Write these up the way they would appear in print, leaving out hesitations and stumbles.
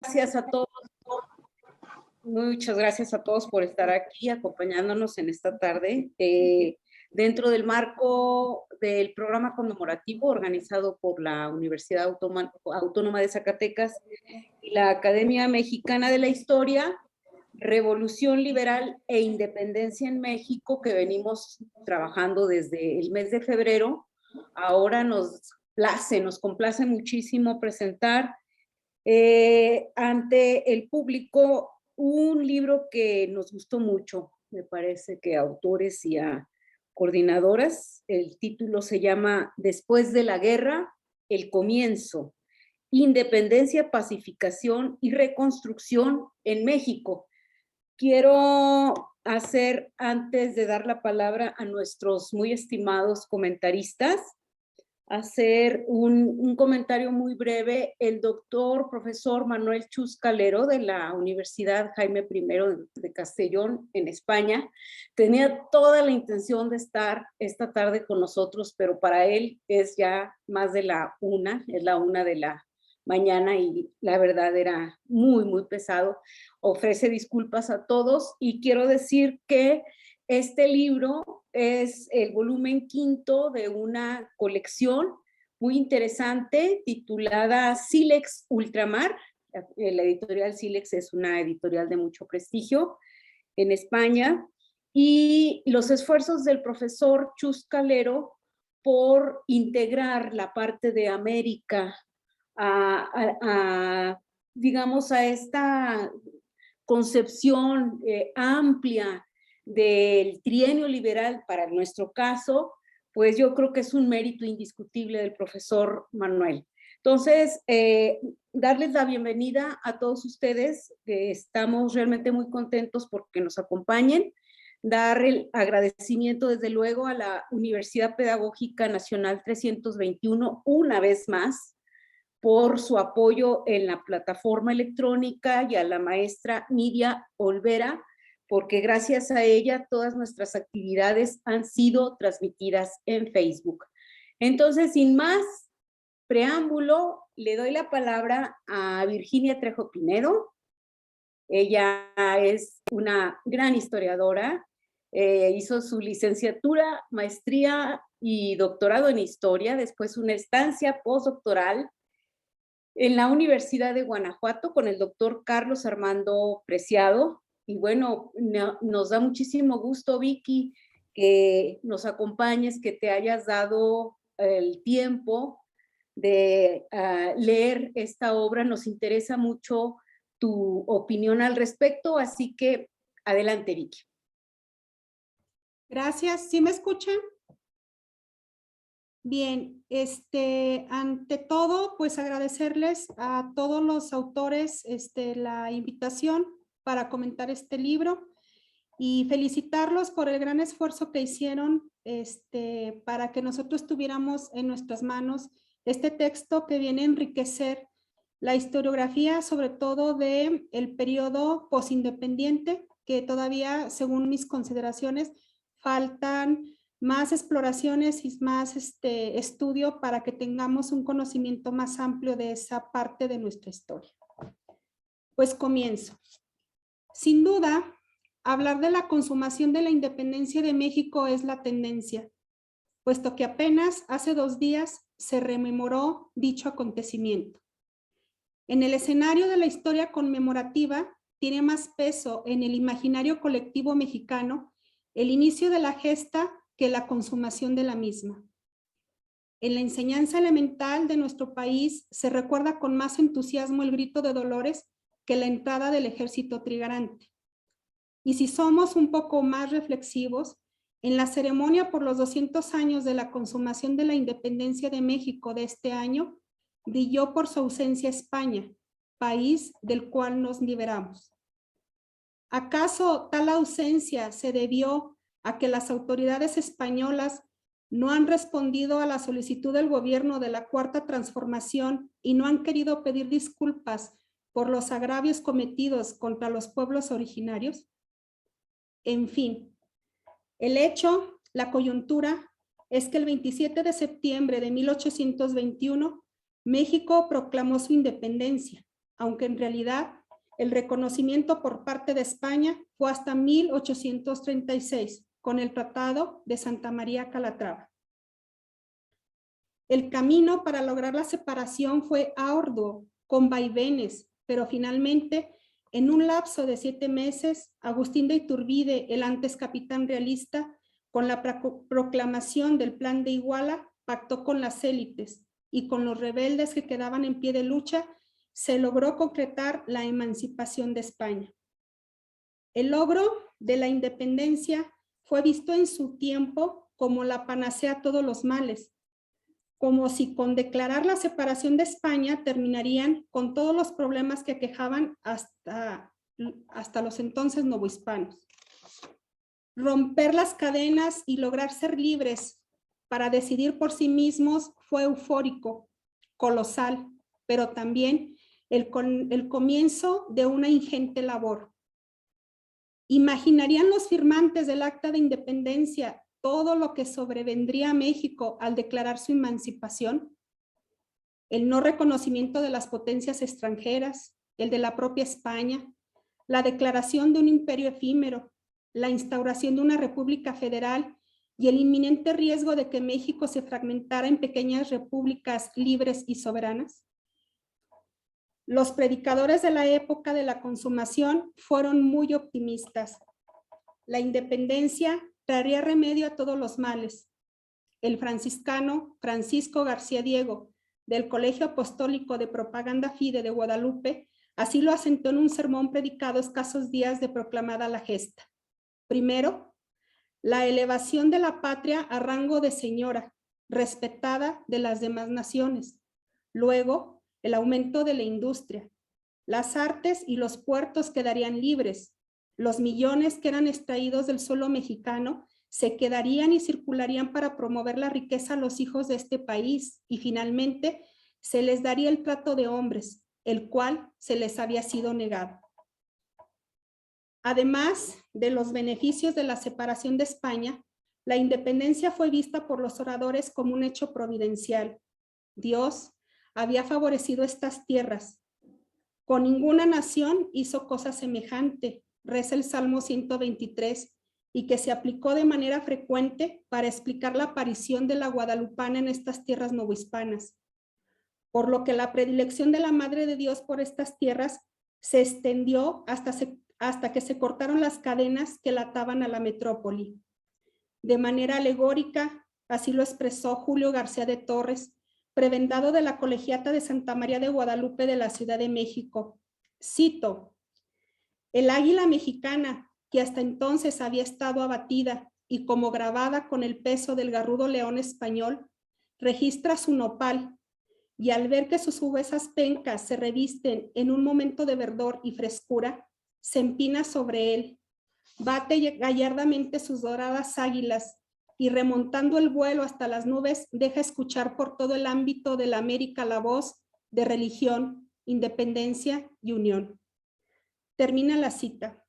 gracias a todos. Muchas gracias a todos por estar aquí acompañándonos en esta tarde. Dentro del marco del programa conmemorativo organizado por la Universidad Autónoma de Zacatecas y la Academia Mexicana de la Historia, Revolución Liberal e Independencia en México, que venimos trabajando desde el mes de febrero, ahora nos complace muchísimo presentar ante el público un libro que nos gustó mucho, me parece que a autores y a coordinadoras. El título se llama Después de la guerra, el comienzo, independencia, pacificación y reconstrucción en México. Quiero hacer, antes de dar la palabra a nuestros muy estimados comentaristas, hacer un comentario muy breve. El doctor profesor Manuel Chus Calero de la Universidad Jaime I de Castellón en España tenía toda la intención de estar esta tarde con nosotros, pero para él es ya más de la 1, es la 1 de la mañana y la verdad era muy pesado. Ofrece disculpas a todos y quiero decir que este libro es el volumen 5 de una colección muy interesante titulada Silex Ultramar. La editorial Silex es una editorial de mucho prestigio en España, y los esfuerzos del profesor Chus Calero por integrar la parte de América digamos, a esta concepción amplia del trienio liberal para nuestro caso, pues yo creo que es un mérito indiscutible del profesor Manuel. Entonces, darles la bienvenida a todos ustedes, estamos realmente muy contentos porque nos acompañen, dar el agradecimiento desde luego a la Universidad Pedagógica Nacional 321 una vez más, por su apoyo en la plataforma electrónica, y a la maestra Nidia Olvera, porque gracias a ella todas nuestras actividades han sido transmitidas en Facebook. Entonces, sin más preámbulo, le doy la palabra a Virginia Trejo Pinedo. Ella es una gran historiadora, hizo su licenciatura, maestría y doctorado en historia, después una estancia postdoctoral en la Universidad de Guanajuato con el doctor Carlos Armando Preciado. Y bueno, nos da muchísimo gusto, Vicky, que nos acompañes, que te hayas dado el tiempo de leer esta obra. Nos interesa mucho tu opinión al respecto, así que adelante, Vicky. Gracias. ¿Sí me escuchan? Bien, ante todo, pues agradecerles a todos los autores la invitación para comentar este libro y felicitarlos por el gran esfuerzo que hicieron para que nosotros tuviéramos en nuestras manos este texto que viene a enriquecer la historiografía, sobre todo del periodo posindependiente, que todavía, según mis consideraciones, faltan más exploraciones y más estudio para que tengamos un conocimiento más amplio de esa parte de nuestra historia. Pues comienzo. Sin duda, hablar de la consumación de la independencia de México es la tendencia, puesto que apenas hace 2 días se rememoró dicho acontecimiento. En el escenario de la historia conmemorativa, tiene más peso en el imaginario colectivo mexicano el inicio de la gesta que la consumación de la misma. En la enseñanza elemental de nuestro país se recuerda con más entusiasmo el grito de Dolores que la entrada del ejército trigarante. Y si somos un poco más reflexivos, en la ceremonia por los 200 años de la consumación de la independencia de México de este año, brilló por su ausencia España, país del cual nos liberamos. ¿Acaso tal ausencia se debió a que las autoridades españolas no han respondido a la solicitud del gobierno de la Cuarta Transformación y no han querido pedir disculpas por los agravios cometidos contra los pueblos originarios? En fin, el hecho, la coyuntura, es que el 27 de septiembre de 1821, México proclamó su independencia, aunque en realidad el reconocimiento por parte de España fue hasta 1836, con el Tratado de Santa María Calatrava. El camino para lograr la separación fue arduo, con vaivenes, pero finalmente, en un lapso de 7 meses, Agustín de Iturbide, el antes capitán realista, con la proclamación del Plan de Iguala, pactó con las élites y con los rebeldes que quedaban en pie de lucha, se logró concretar la emancipación de España. El logro de la independencia fue visto en su tiempo como la panacea a todos los males, como si con declarar la separación de España terminarían con todos los problemas que aquejaban hasta los entonces novohispanos. Romper las cadenas y lograr ser libres para decidir por sí mismos fue eufórico, colosal, pero también el comienzo de una ingente labor. ¿Imaginarían los firmantes del Acta de Independencia todo lo que sobrevendría a México al declarar su emancipación? El no reconocimiento de las potencias extranjeras, el de la propia España, la declaración de un imperio efímero, la instauración de una república federal y el inminente riesgo de que México se fragmentara en pequeñas repúblicas libres y soberanas. Los predicadores de la época de la consumación fueron muy optimistas. La independencia traería remedio a todos los males. El franciscano Francisco García Diego, del Colegio Apostólico de Propaganda Fide de Guadalupe, así lo asentó en un sermón predicado escasos días de proclamada la gesta. Primero, la elevación de la patria a rango de señora, respetada de las demás naciones. Luego, el aumento de la industria. Las artes y los puertos quedarían libres. Los millones que eran extraídos del suelo mexicano se quedarían y circularían para promover la riqueza a los hijos de este país y finalmente se les daría el trato de hombres, el cual se les había sido negado. Además de los beneficios de la separación de España, la independencia fue vista por los oradores como un hecho providencial. Dios había favorecido estas tierras. Con ninguna nación hizo cosa semejante, reza el Salmo 123, y que se aplicó de manera frecuente para explicar la aparición de la guadalupana en estas tierras novohispanas. Por lo que la predilección de la Madre de Dios por estas tierras se extendió hasta que se cortaron las cadenas que la ataban a la metrópoli. De manera alegórica, así lo expresó Julio García de Torres, prebendado de la Colegiata de Santa María de Guadalupe de la Ciudad de México. Cito: el águila mexicana, que hasta entonces había estado abatida y como grabada con el peso del garrudo león español, registra su nopal, y al ver que sus obesas pencas se revisten en un momento de verdor y frescura, se empina sobre él, bate gallardamente sus doradas águilas, y remontando el vuelo hasta las nubes, deja escuchar por todo el ámbito de la América la voz de religión, independencia y unión. Termina la cita.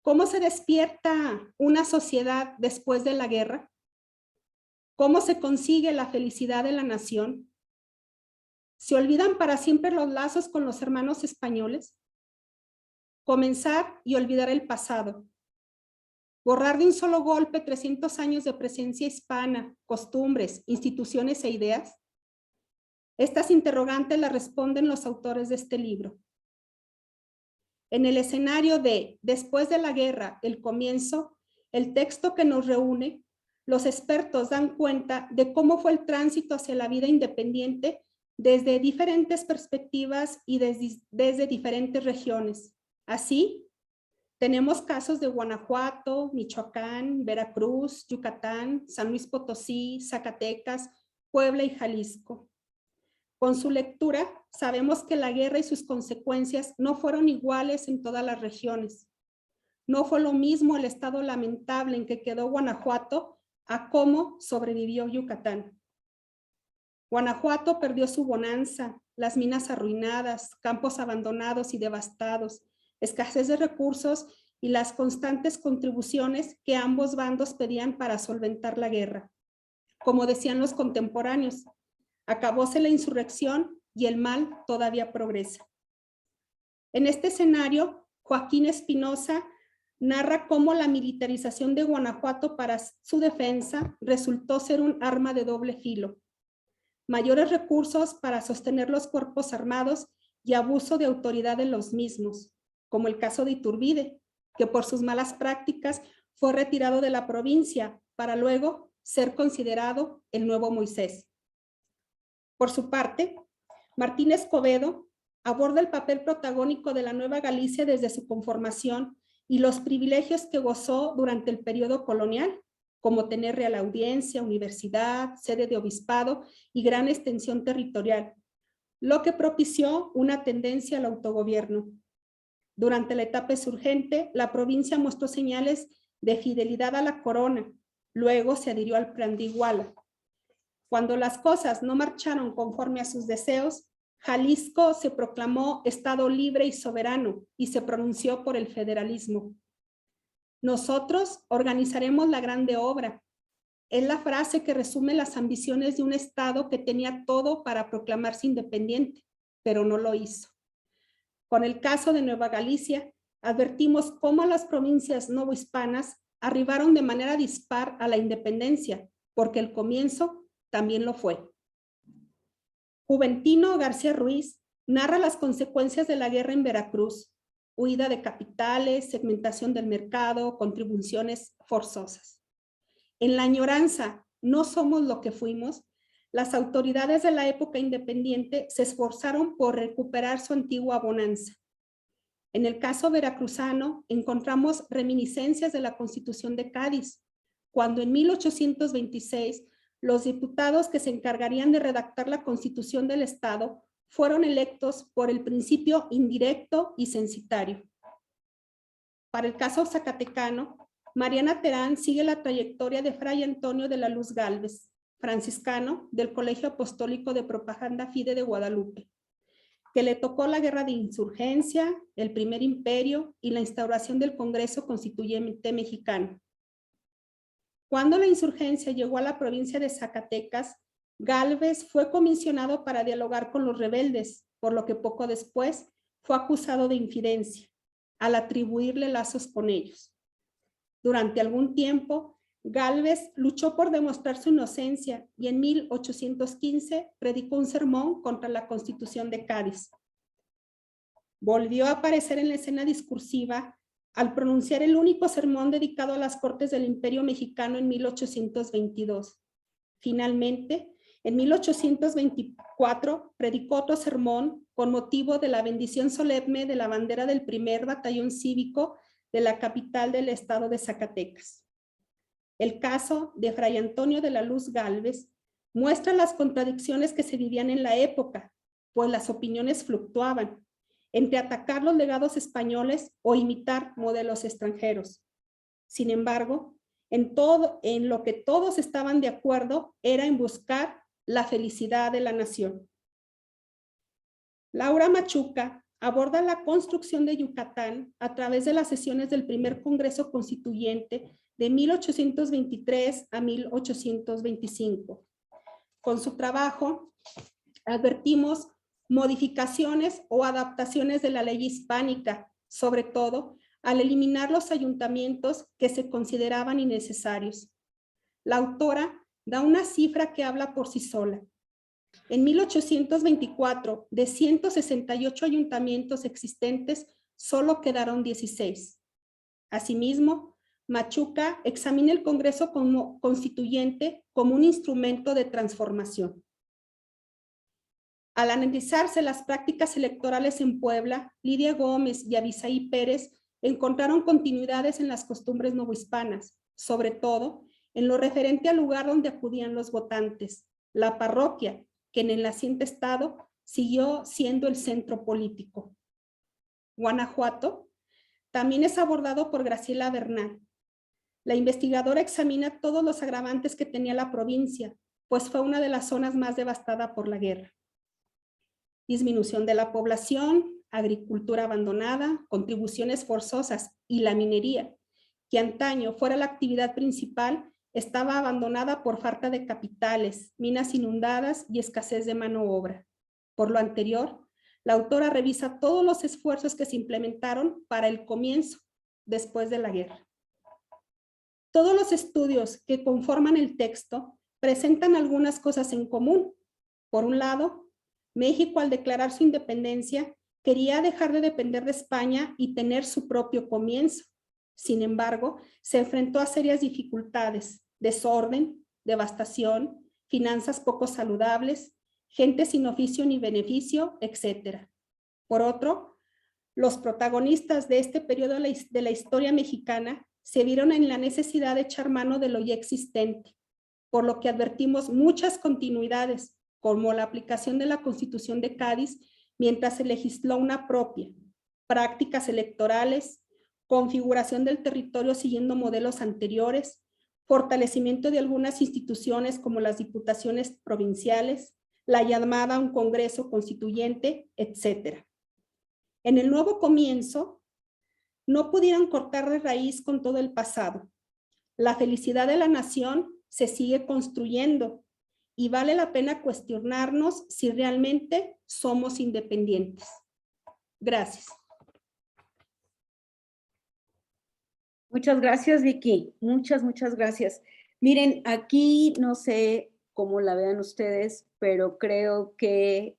¿Cómo se despierta una sociedad después de la guerra? ¿Cómo se consigue la felicidad de la nación? ¿Se olvidan para siempre los lazos con los hermanos españoles? Comenzar y olvidar el pasado. Borrar de un solo golpe 300 años de presencia hispana, costumbres, instituciones e ideas. Estas interrogantes las responden los autores de este libro. En el escenario de Después de la guerra, el comienzo, el texto que nos reúne, los expertos dan cuenta de cómo fue el tránsito hacia la vida independiente desde diferentes perspectivas y desde diferentes regiones. Así, tenemos casos de Guanajuato, Michoacán, Veracruz, Yucatán, San Luis Potosí, Zacatecas, Puebla y Jalisco. Con su lectura, sabemos que la guerra y sus consecuencias no fueron iguales en todas las regiones. No fue lo mismo el estado lamentable en que quedó Guanajuato a cómo sobrevivió Yucatán. Guanajuato perdió su bonanza, las minas arruinadas, campos abandonados y devastados, escasez de recursos y las constantes contribuciones que ambos bandos pedían para solventar la guerra. Como decían los contemporáneos, acabóse la insurrección y el mal todavía progresa. En este escenario, Joaquín Espinosa narra cómo la militarización de Guanajuato para su defensa resultó ser un arma de doble filo. Mayores recursos para sostener los cuerpos armados y abuso de autoridad de los mismos, como el caso de Iturbide, que por sus malas prácticas fue retirado de la provincia para luego ser considerado el nuevo Moisés. Por su parte, Martín Escobedo aborda el papel protagónico de la Nueva Galicia desde su conformación y los privilegios que gozó durante el periodo colonial, como tener real audiencia, universidad, sede de obispado y gran extensión territorial, lo que propició una tendencia al autogobierno. Durante la etapa insurgente, la provincia mostró señales de fidelidad a la corona, luego se adhirió al plan de Iguala. Cuando las cosas no marcharon conforme a sus deseos, Jalisco se proclamó Estado libre y soberano y se pronunció por el federalismo. Nosotros organizaremos la grande obra. Es la frase que resume las ambiciones de un Estado que tenía todo para proclamarse independiente, pero no lo hizo. Con el caso de Nueva Galicia, advertimos cómo las provincias novohispanas arribaron de manera dispar a la independencia, porque el comienzo también lo fue. Juventino García Ruiz narra las consecuencias de la guerra en Veracruz, huida de capitales, segmentación del mercado, contribuciones forzosas. En la añoranza, no somos lo que fuimos, las autoridades de la época independiente se esforzaron por recuperar su antigua bonanza. En el caso veracruzano, encontramos reminiscencias de la Constitución de Cádiz, cuando en 1826 los diputados que se encargarían de redactar la Constitución del Estado fueron electos por el principio indirecto y censitario. Para el caso zacatecano, Mariana Terán sigue la trayectoria de Fray Antonio de la Luz Gálvez, franciscano del Colegio Apostólico de Propaganda Fide de Guadalupe, que le tocó la guerra de insurgencia, el Primer Imperio y la instauración del Congreso Constituyente Mexicano. Cuando la insurgencia llegó a la provincia de Zacatecas, Gálvez fue comisionado para dialogar con los rebeldes, por lo que poco después fue acusado de infidencia, al atribuirle lazos con ellos. Durante algún tiempo, Gálvez luchó por demostrar su inocencia y en 1815 predicó un sermón contra la Constitución de Cádiz. Volvió a aparecer en la escena discursiva al pronunciar el único sermón dedicado a las Cortes del Imperio Mexicano en 1822. Finalmente, en 1824 predicó otro sermón con motivo de la bendición solemne de la bandera del primer batallón cívico de la capital del estado de Zacatecas. El caso de Fray Antonio de la Luz Gálvez muestra las contradicciones que se vivían en la época, pues las opiniones fluctuaban entre atacar los legados españoles o imitar modelos extranjeros. Sin embargo, en lo que todos estaban de acuerdo era en buscar la felicidad de la nación. Laura Machuca aborda la construcción de Yucatán a través de las sesiones del primer Congreso Constituyente de 1823 a 1825. Con su trabajo, advertimos modificaciones o adaptaciones de la ley hispánica, sobre todo al eliminar los ayuntamientos que se consideraban innecesarios. La autora da una cifra que habla por sí sola. En 1824, de 168 ayuntamientos existentes, solo quedaron 16. Asimismo, Machuca examina el Congreso Constituyente como un instrumento de transformación. Al analizarse las prácticas electorales en Puebla, Lidia Gómez y Abisaí Pérez encontraron continuidades en las costumbres novohispanas, sobre todo en lo referente al lugar donde acudían los votantes, la parroquia, que en el naciente estado siguió siendo el centro político. Guanajuato también es abordado por Graciela Bernal. La investigadora examina todos los agravantes que tenía la provincia, pues fue una de las zonas más devastadas por la guerra. Disminución de la población, agricultura abandonada, contribuciones forzosas y la minería, que antaño fuera la actividad principal, estaba abandonada por falta de capitales, minas inundadas y escasez de mano de obra. Por lo anterior, la autora revisa todos los esfuerzos que se implementaron para el comienzo, después de la guerra. Todos los estudios que conforman el texto presentan algunas cosas en común. Por un lado, México, al declarar su independencia, quería dejar de depender de España y tener su propio comienzo. Sin embargo, se enfrentó a serias dificultades: desorden, devastación, finanzas poco saludables, gente sin oficio ni beneficio, etc. Por otro, los protagonistas de este periodo de la historia mexicana se vieron en la necesidad de echar mano de lo ya existente, por lo que advertimos muchas continuidades, como la aplicación de la Constitución de Cádiz mientras se legisló una propia, prácticas electorales, configuración del territorio siguiendo modelos anteriores, fortalecimiento de algunas instituciones como las diputaciones provinciales, la llamada a un Congreso Constituyente, etc. En el nuevo comienzo, no pudieron cortar de raíz con todo el pasado. La felicidad de la nación se sigue construyendo y vale la pena cuestionarnos si realmente somos independientes. Gracias. Muchas gracias, Vicky. Muchas gracias. Miren, aquí no sé cómo la vean ustedes, pero creo que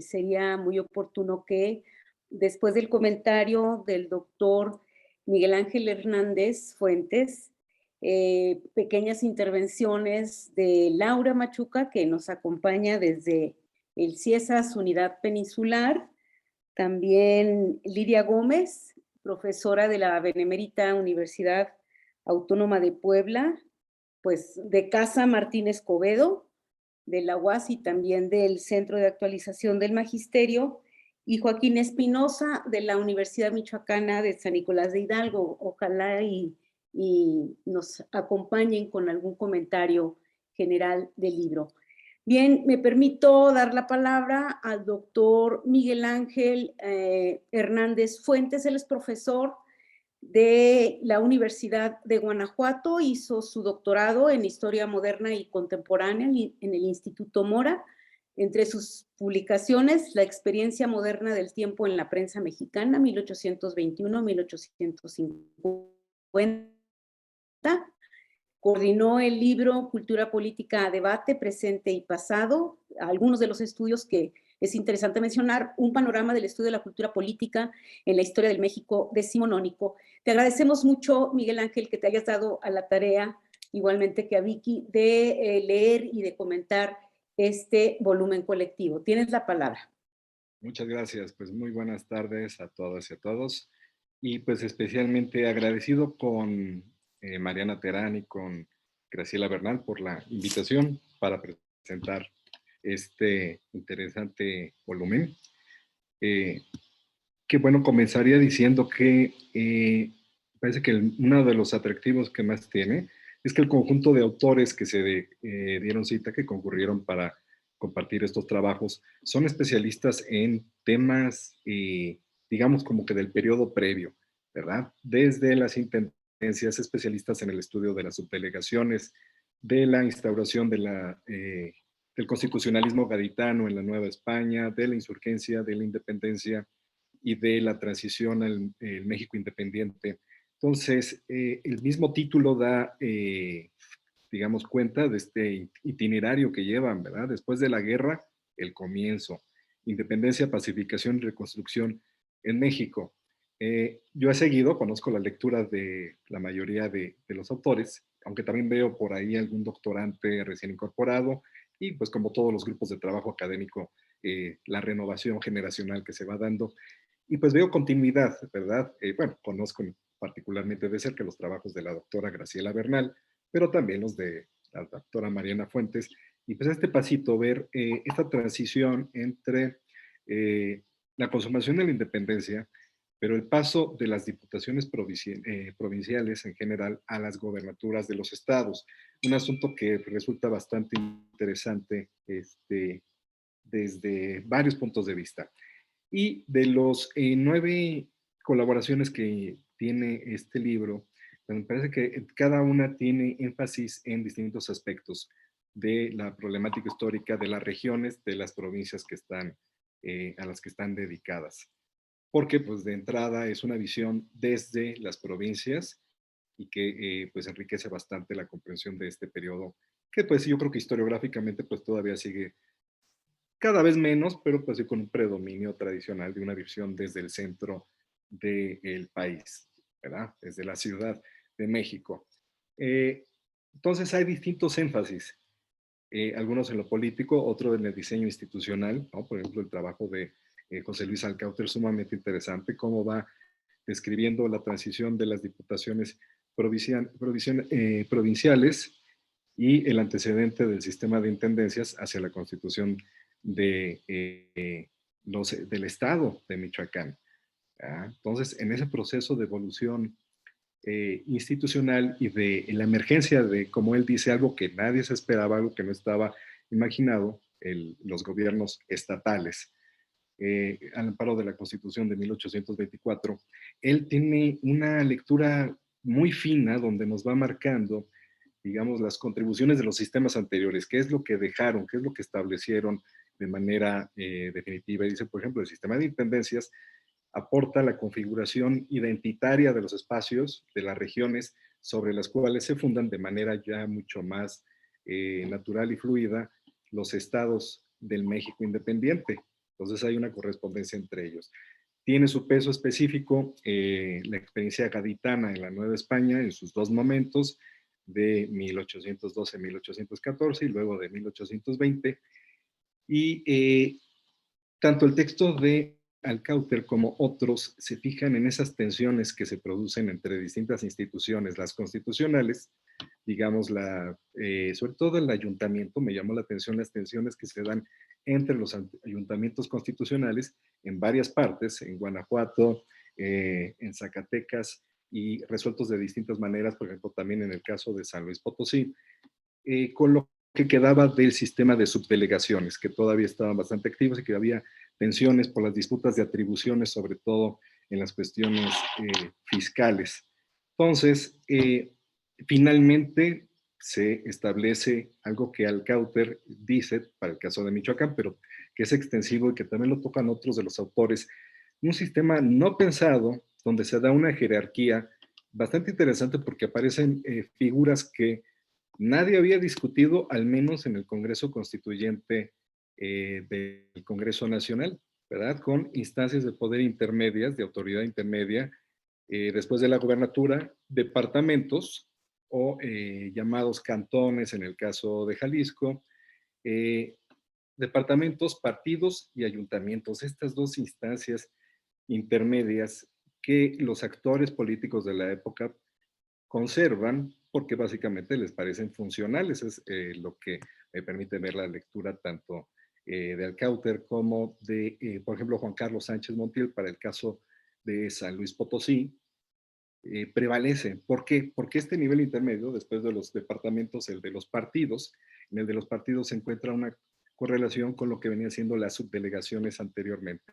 sería muy oportuno que después del comentario del doctor Miguel Ángel Hernández Fuentes, pequeñas intervenciones de Laura Machuca, que nos acompaña desde el CIESAS Unidad Peninsular, también Lidia Gómez, profesora de la Benemérita Universidad Autónoma de Puebla, pues de Casa Martín Escobedo, de la UAS y también del Centro de Actualización del Magisterio, y Joaquín Espinosa de la Universidad Michoacana de San Nicolás de Hidalgo. Ojalá y nos acompañen con algún comentario general del libro. Bien, me permito dar la palabra al doctor Miguel Ángel Hernández Fuentes. Él es profesor de la Universidad de Guanajuato, hizo su doctorado en Historia Moderna y Contemporánea en el Instituto Mora. Entre sus publicaciones, La experiencia moderna del tiempo en la prensa mexicana, 1821-1850. Coordinó el libro Cultura Política a Debate, Presente y Pasado, algunos de los estudios que es interesante mencionar, un panorama del estudio de la cultura política en la historia del México decimonónico. Te agradecemos mucho, Miguel Ángel, que te hayas dado a la tarea, igualmente que a Vicky, de leer y de comentar este volumen colectivo. Tienes la palabra. Muchas gracias, pues muy buenas tardes a todas y a todos. Y pues especialmente agradecido con Mariana Terán y con Graciela Bernal por la invitación para presentar este interesante volumen. Que bueno, comenzaría diciendo que parece que uno de los atractivos que más tiene es que el conjunto de autores que se dieron cita, que concurrieron para compartir estos trabajos, son especialistas en temas, digamos, como que del periodo previo, ¿verdad? Desde las intendencias, especialistas en el estudio de las subdelegaciones, de la instauración del constitucionalismo gaditano en la Nueva España, de la insurgencia, de la independencia y de la transición al México independiente. Entonces, el mismo título da, digamos, cuenta de este itinerario que llevan, ¿verdad? Después de la guerra, el comienzo. Independencia, pacificación y reconstrucción en México. Yo he seguido, conozco la lectura de la mayoría de los autores, aunque también veo por ahí algún doctorante recién incorporado y pues como todos los grupos de trabajo académico, la renovación generacional que se va dando. Y pues veo continuidad, ¿verdad? Bueno, conozco particularmente de cerca los trabajos de la doctora Graciela Bernal, pero también los de la doctora Mariana Fuentes. Y pues este pasito, ver esta transición entre la consumación de la independencia, pero el paso de las diputaciones provinciales en general a las gobernaturas de los estados. Un asunto que resulta bastante interesante desde varios puntos de vista. Y de los 9 colaboraciones que tiene este libro, me parece que cada una tiene énfasis en distintos aspectos de la problemática histórica de las regiones, de las provincias que están a las que están dedicadas. Porque pues de entrada es una visión desde las provincias y que pues enriquece bastante la comprensión de este periodo, que pues yo creo que historiográficamente pues todavía sigue cada vez menos, pero pues sí con un predominio tradicional de una visión desde el centro del país, ¿verdad? Desde la Ciudad de México. Eh, entonces hay distintos énfasis, algunos en lo político, otro en el diseño institucional, ¿no? Por ejemplo, el trabajo de José Luis Alcáuter, sumamente interesante, cómo va describiendo la transición de las diputaciones provinciales y el antecedente del sistema de intendencias hacia la constitución de, del Estado de Michoacán. ¿Ya? Entonces, en ese proceso de evolución institucional y de la emergencia de, como él dice, algo que nadie se esperaba, algo que no estaba imaginado, los gobiernos estatales, al amparo de la Constitución de 1824, él tiene una lectura muy fina donde nos va marcando, digamos, las contribuciones de los sistemas anteriores, qué es lo que dejaron, qué es lo que establecieron de manera definitiva. Y dice, por ejemplo, el sistema de intendencias aporta la configuración identitaria de los espacios, de las regiones sobre las cuales se fundan de manera ya mucho más natural y fluida los estados del México independiente. Entonces hay una correspondencia entre ellos. Tiene su peso específico la experiencia gaditana en la Nueva España en sus dos momentos, de 1812-1814 y luego de 1820. Y tanto el texto de Alcáuter como otros se fijan en esas tensiones que se producen entre distintas instituciones, las constitucionales, digamos, sobre todo el ayuntamiento, me llamó la atención las tensiones que se dan entre los ayuntamientos constitucionales en varias partes, en Guanajuato, en Zacatecas, y resueltos de distintas maneras, por ejemplo, también en el caso de San Luis Potosí, con lo que quedaba del sistema de subdelegaciones, que todavía estaban bastante activos y que había tensiones por las disputas de atribuciones, sobre todo en las cuestiones fiscales. Entonces, finalmente se establece algo que Alcáuter dice para el caso de Michoacán, pero que es extensivo y que también lo tocan otros de los autores, un sistema no pensado donde se da una jerarquía bastante interesante porque aparecen figuras que nadie había discutido, al menos en el Congreso Constituyente del Congreso Nacional, ¿verdad? Con instancias de poder intermedias, de autoridad intermedia, después de la gobernatura, departamentos o llamados cantones en el caso de Jalisco, eh, departamentos, partidos y ayuntamientos. Estas dos instancias intermedias que los actores políticos de la época conservan porque básicamente les parecen funcionales. Es lo que me permite ver la lectura tanto de Alcáuter como de, por ejemplo, Juan Carlos Sánchez Montiel para el caso de San Luis Potosí, prevalece. ¿Por qué? Porque este nivel intermedio, después de los departamentos, el de los partidos, en el de los partidos se encuentra una correlación con lo que venía siendo las subdelegaciones anteriormente.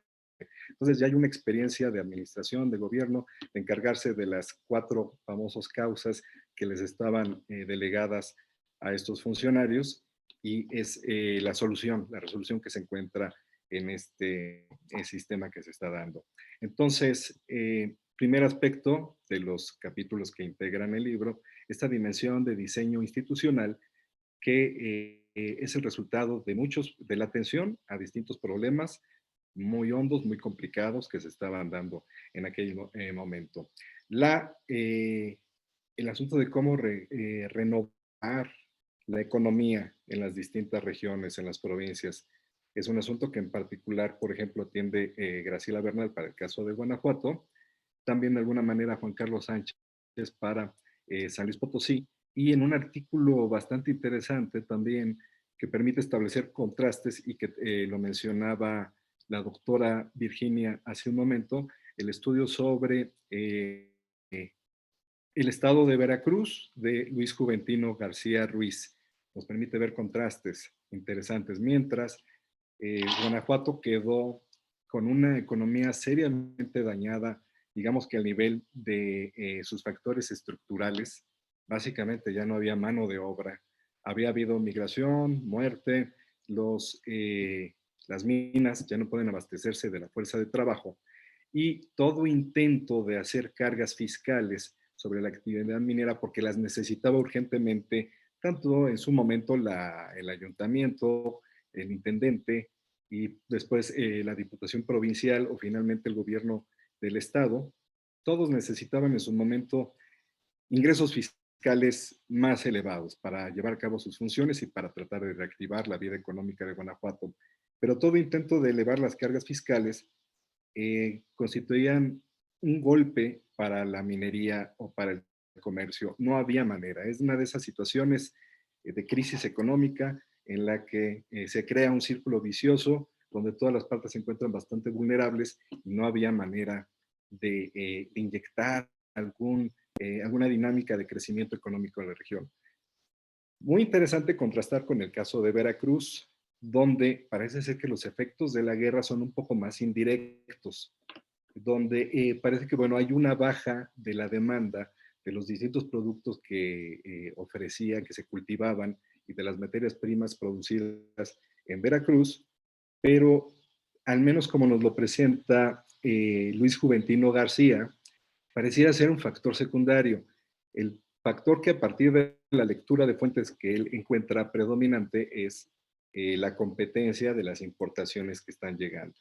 Entonces ya hay una experiencia de administración, de gobierno, de encargarse de las 4 famosas causas que les estaban delegadas a estos funcionarios y es la resolución que se encuentra en este sistema que se está dando. Entonces, primer aspecto de los capítulos que integran el libro, esta dimensión de diseño institucional que es el resultado de la atención a distintos problemas muy hondos, muy complicados que se estaban dando en aquel momento. El asunto de cómo renovar la economía en las distintas regiones, en las provincias, es un asunto que en particular, por ejemplo, atiende Graciela Bernal para el caso de Guanajuato, también de alguna manera Juan Carlos Sánchez para San Luis Potosí, y en un artículo bastante interesante también que permite establecer contrastes y que lo mencionaba la doctora Virginia hace un momento, el estudio sobre el estado de Veracruz de Luis Juventino García Ruiz. Nos permite ver contrastes interesantes, mientras Guanajuato quedó con una economía seriamente dañada, digamos que al nivel de sus factores estructurales. Básicamente ya no había mano de obra, había habido migración, muerte, las minas ya no pueden abastecerse de la fuerza de trabajo y todo intento de hacer cargas fiscales sobre la actividad minera porque las necesitaba urgentemente, tanto en su momento el ayuntamiento, el intendente y después la Diputación Provincial o finalmente el gobierno del Estado, todos necesitaban en su momento ingresos fiscales más elevados para llevar a cabo sus funciones y para tratar de reactivar la vida económica de Guanajuato. Pero todo intento de elevar las cargas fiscales constituían un golpe para la minería o para el comercio. No había manera. Es una de esas situaciones de crisis económica en la que se crea un círculo vicioso donde todas las partes se encuentran bastante vulnerables y no había manera de inyectar alguna dinámica de crecimiento económico en la región. Muy interesante contrastar con el caso de Veracruz, donde parece ser que los efectos de la guerra son un poco más indirectos, donde parece que, bueno, hay una baja de la demanda de los distintos productos que ofrecían, que se cultivaban y de las materias primas producidas en Veracruz, pero al menos como nos lo presenta Luis Juventino García, pareciera ser un factor secundario. El factor que a partir de la lectura de fuentes que él encuentra predominante es la competencia de las importaciones que están llegando,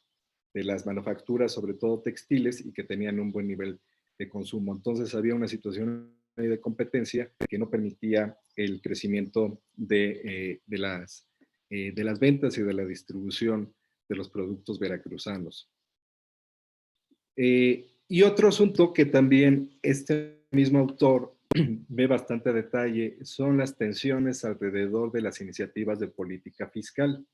de las manufacturas, sobre todo textiles, y que tenían un buen nivel de consumo. Entonces había una situación de competencia que no permitía el crecimiento de las ventas y de la distribución de los productos veracruzanos. Y otro asunto que también este mismo autor ve bastante a detalle son las tensiones alrededor de las iniciativas de política fiscal,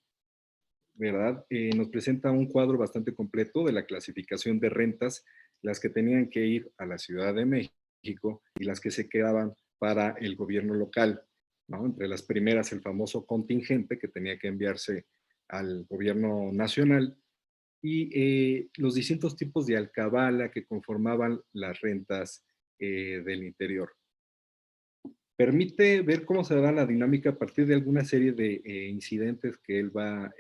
¿verdad? Nos presenta un cuadro bastante completo de la clasificación de rentas, las que tenían que ir a la Ciudad de México y las que se quedaban para el gobierno local, ¿no? Entre las primeras, el famoso contingente que tenía que enviarse al gobierno nacional y los distintos tipos de alcabala que conformaban las rentas del interior. Permite ver cómo se da la dinámica a partir de alguna serie de incidentes que él va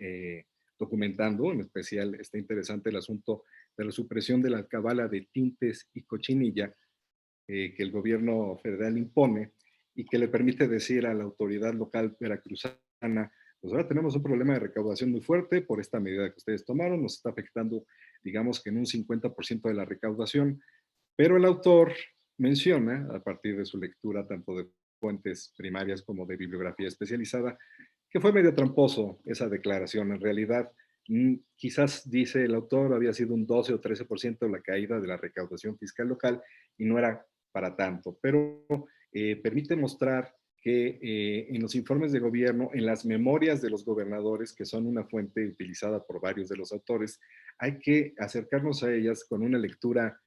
documentando. En especial está interesante el asunto de la supresión de la alcabala de tintes y cochinilla que el gobierno federal impone y que le permite decir a la autoridad local veracruzana: pues ahora tenemos un problema de recaudación muy fuerte por esta medida que ustedes tomaron, nos está afectando, digamos que en un 50% de la recaudación, pero el autor menciona, a partir de su lectura tanto de fuentes primarias como de bibliografía especializada, que fue medio tramposo esa declaración. En realidad, quizás, dice el autor, había sido un 12 o 13% la caída de la recaudación fiscal local y no era para tanto, pero permite mostrar que en los informes de gobierno, en las memorias de los gobernadores, que son una fuente utilizada por varios de los autores, hay que acercarnos a ellas con una lectura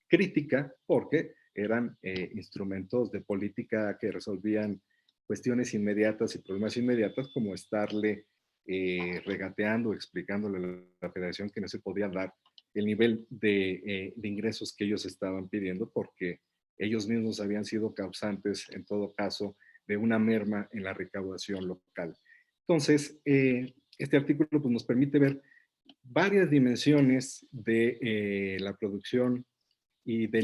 crítica porque eran instrumentos de política que resolvían cuestiones inmediatas y problemas inmediatos, como estarle regateando, explicándole a la federación que no se podía dar el nivel de ingresos que ellos estaban pidiendo porque ellos mismos habían sido causantes, en todo caso, de una merma en la recaudación local. Entonces, este artículo pues, nos permite ver varias dimensiones de la producción y de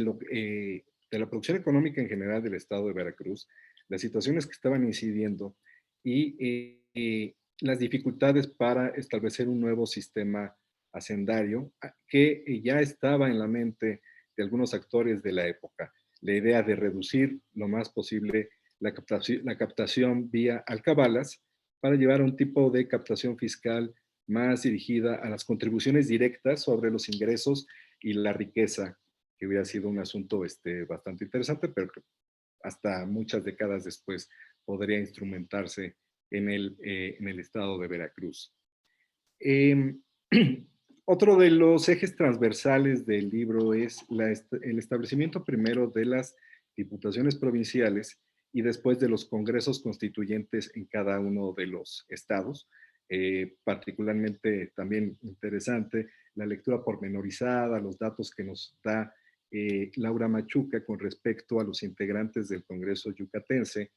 la producción económica en general del estado de Veracruz, las situaciones que estaban incidiendo y las dificultades para establecer un nuevo sistema hacendario que ya estaba en la mente de algunos actores de la época. La idea de reducir lo más posible la captación vía alcabalas para llevar a un tipo de captación fiscal más dirigida a las contribuciones directas sobre los ingresos y la riqueza, que hubiera sido un asunto bastante interesante, pero que hasta muchas décadas después podría instrumentarse en el estado de Veracruz. Eh, Otro de los ejes transversales del libro es el establecimiento primero de las diputaciones provinciales y después de los congresos constituyentes en cada uno de los estados. Particularmente también interesante la lectura pormenorizada, los datos que nos da Laura Machuca con respecto a los integrantes del Congreso yucatense,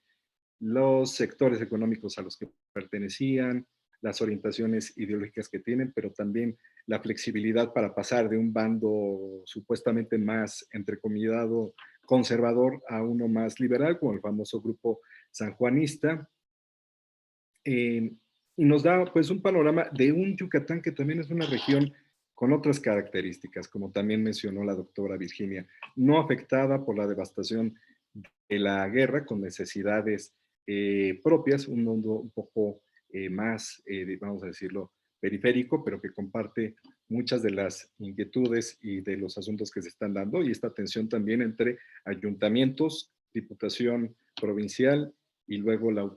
los sectores económicos a los que pertenecían, las orientaciones ideológicas que tienen, pero también la flexibilidad para pasar de un bando supuestamente más, entrecomillado, conservador a uno más liberal, como el famoso grupo sanjuanista. Y nos da pues un panorama de un Yucatán que también es una región con otras características, como también mencionó la doctora Virginia, no afectada por la devastación de la guerra, con necesidades propias, un mundo un poco más, vamos a decirlo, periférico, pero que comparte muchas de las inquietudes y de los asuntos que se están dando, y esta tensión también entre ayuntamientos, diputación provincial y luego la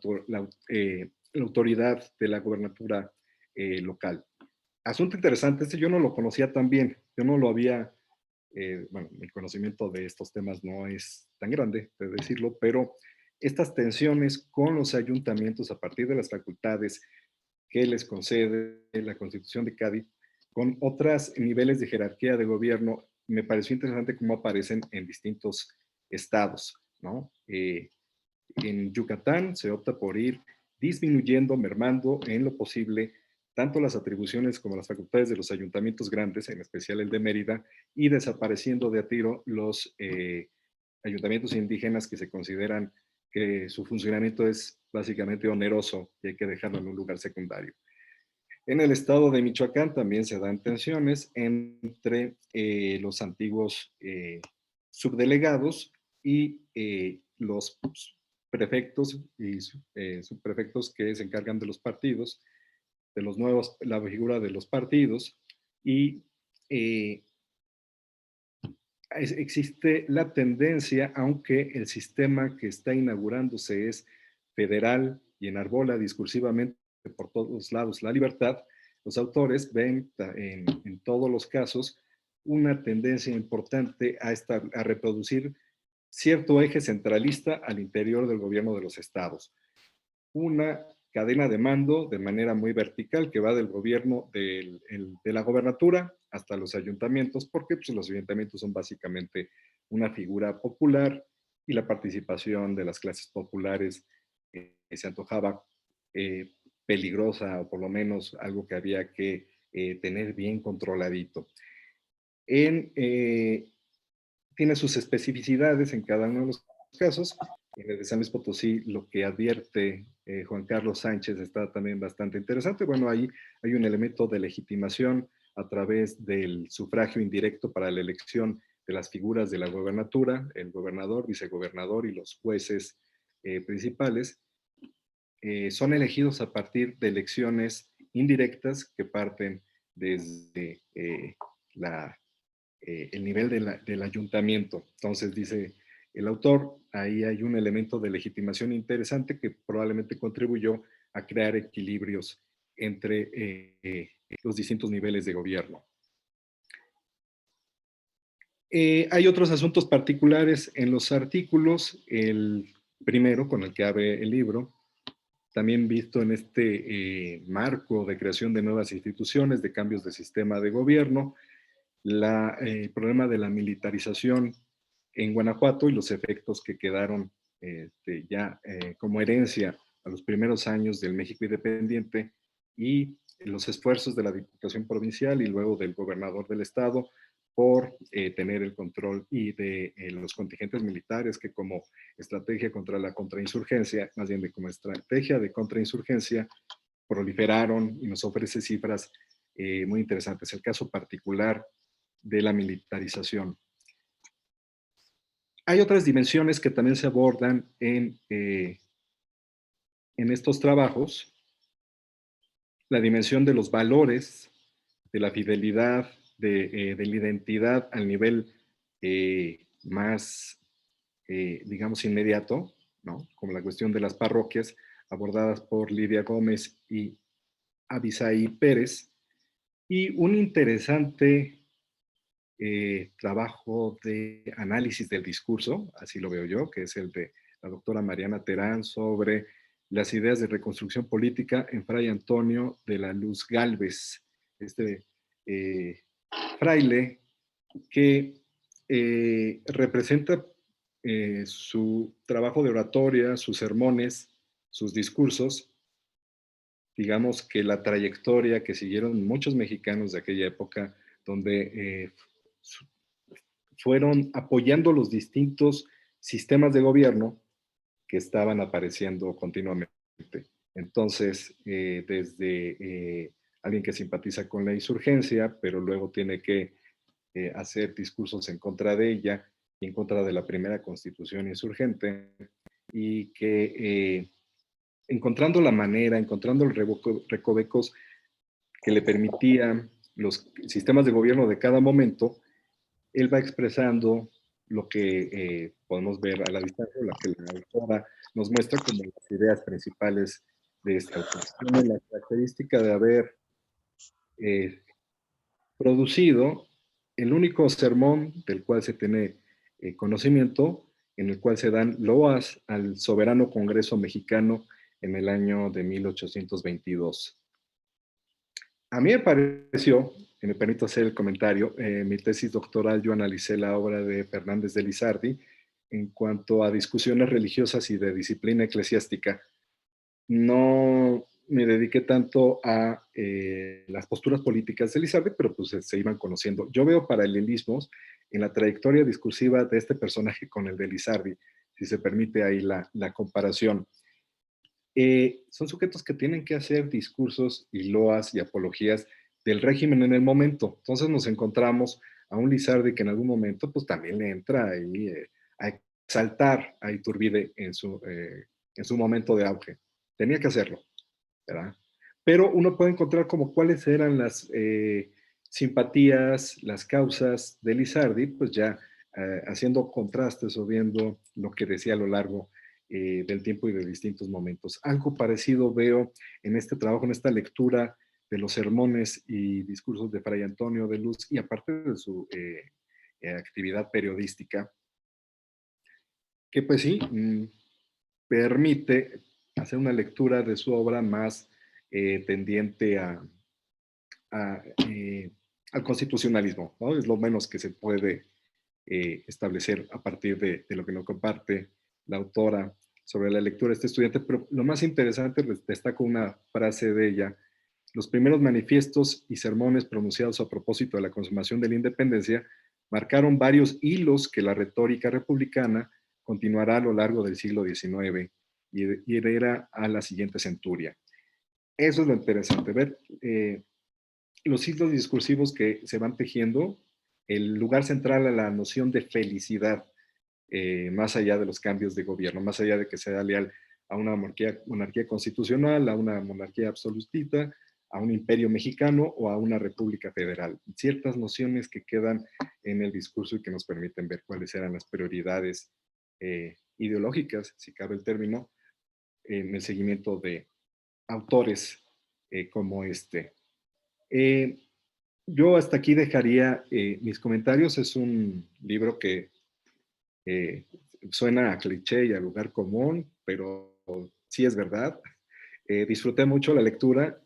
autoridad de la gobernatura local. Asunto interesante, este yo no lo conocía tan bien, yo no lo había, bueno, mi conocimiento de estos temas no es tan grande, de decirlo, pero estas tensiones con los ayuntamientos a partir de las facultades que les concede la Constitución de Cádiz, con otros niveles de jerarquía de gobierno, me pareció interesante cómo aparecen en distintos estados, ¿no? En Yucatán se opta por ir disminuyendo, mermando en lo posible tanto las atribuciones como las facultades de los ayuntamientos grandes, en especial el de Mérida, y desapareciendo de a tiro los ayuntamientos indígenas que se consideran que su funcionamiento es básicamente oneroso y hay que dejarlo en un lugar secundario. En el estado de Michoacán también se dan tensiones entre los antiguos subdelegados y los prefectos y subprefectos que se encargan de los partidos, de los nuevos, la figura de los partidos, y eh, existe la tendencia, aunque el sistema que está inaugurándose es federal y enarbola discursivamente por todos lados la libertad, los autores ven en todos los casos una tendencia importante a reproducir cierto eje centralista al interior del gobierno de los estados. Una cadena de mando de manera muy vertical que va del gobierno de la gobernatura hasta los ayuntamientos, porque pues, los ayuntamientos son básicamente una figura popular y la participación de las clases populares se antojaba peligrosa, o por lo menos algo que había que tener bien controladito. Tiene sus especificidades en cada uno de los casos. En el de San Luis Potosí, lo que advierte Juan Carlos Sánchez está también bastante interesante. Bueno, ahí hay un elemento de legitimación a través del sufragio indirecto para la elección de las figuras de la gobernatura, el gobernador, vicegobernador y los jueces principales. Son elegidos a partir de elecciones indirectas que parten desde el nivel del ayuntamiento. Entonces, dice el autor, ahí hay un elemento de legitimación interesante que probablemente contribuyó a crear equilibrios entre los distintos niveles de gobierno. Hay otros asuntos particulares en los artículos. El primero, con el que abre el libro, también visto en este marco de creación de nuevas instituciones, de cambios de sistema de gobierno, el problema de la militarización en Guanajuato y los efectos que quedaron ya como herencia a los primeros años del México independiente, y los esfuerzos de la Diputación Provincial y luego del gobernador del estado por tener el control y de los contingentes militares que como estrategia contra la contrainsurgencia, más bien como estrategia de contrainsurgencia, proliferaron, y nos ofrece cifras muy interesantes. El caso particular de la militarización. Hay otras dimensiones que también se abordan en estos trabajos. La dimensión de los valores, de la fidelidad, de la identidad al nivel más, digamos, inmediato, ¿no? Como la cuestión de las parroquias, abordadas por Lidia Gómez y Abisaí Pérez, y un interesante trabajo de análisis del discurso, así lo veo yo, que es el de la doctora Mariana Terán sobre las ideas de reconstrucción política en Fray Antonio de la Luz Gálvez, este fraile que representa su trabajo de oratoria, sus sermones, sus discursos, digamos que la trayectoria que siguieron muchos mexicanos de aquella época, donde fueron apoyando los distintos sistemas de gobierno que estaban apareciendo continuamente. Entonces, desde alguien que simpatiza con la insurgencia, pero luego tiene que hacer discursos en contra de ella y en contra de la primera constitución insurgente, y que encontrando la manera, encontrando los recovecos que le permitían los sistemas de gobierno de cada momento, él va expresando lo que podemos ver a la distancia, lo que la autora nos muestra como las ideas principales de este autor. Tiene la característica de haber eh, producido el único sermón del cual se tiene conocimiento, en el cual se dan loas al soberano Congreso mexicano en el año de 1822. A mí me pareció, y me permito hacer el comentario, mi tesis doctoral yo analicé la obra de Fernández de Lizardi en cuanto a discusiones religiosas y de disciplina eclesiástica. No me dediqué tanto a las posturas políticas de Lizardi, pero pues se iban conociendo. Yo veo paralelismos en la trayectoria discursiva de este personaje con el de Lizardi, si se permite ahí la comparación. Son sujetos que tienen que hacer discursos y loas y apologías del régimen en el momento. Entonces nos encontramos a un Lizardi que en algún momento pues también le entra ahí, a exaltar a Iturbide en su momento de auge. Tenía que hacerlo, ¿verdad? Pero uno puede encontrar como cuáles eran las simpatías, las causas de Lizardi, pues ya haciendo contrastes o viendo lo que decía a lo largo del tiempo y de distintos momentos. Algo parecido veo en este trabajo, en esta lectura de los sermones y discursos de Fray Antonio de Luz, y aparte de su actividad periodística, que pues sí, permite hacer una lectura de su obra más tendiente a, al constitucionalismo, ¿no? Es lo menos que se puede establecer a partir de lo que nos comparte la autora sobre la lectura de este estudiante, pero lo más interesante, destaco una frase de ella: los primeros manifiestos y sermones pronunciados a propósito de la consumación de la independencia marcaron varios hilos que la retórica republicana continuará a lo largo del siglo XIX y heredera a la siguiente centuria. Eso es lo interesante, ver los hilos discursivos que se van tejiendo, el lugar central a la noción de felicidad, más allá de los cambios de gobierno, más allá de que sea leal a una monarquía constitucional, a una monarquía absolutista, a un imperio mexicano o a una república federal. Ciertas nociones que quedan en el discurso y que nos permiten ver cuáles eran las prioridades ideológicas, si cabe el término, en el seguimiento de autores como este. Yo hasta aquí dejaría mis comentarios. Es un libro que suena a cliché y a lugar común, pero sí es verdad. Disfruté mucho la lectura,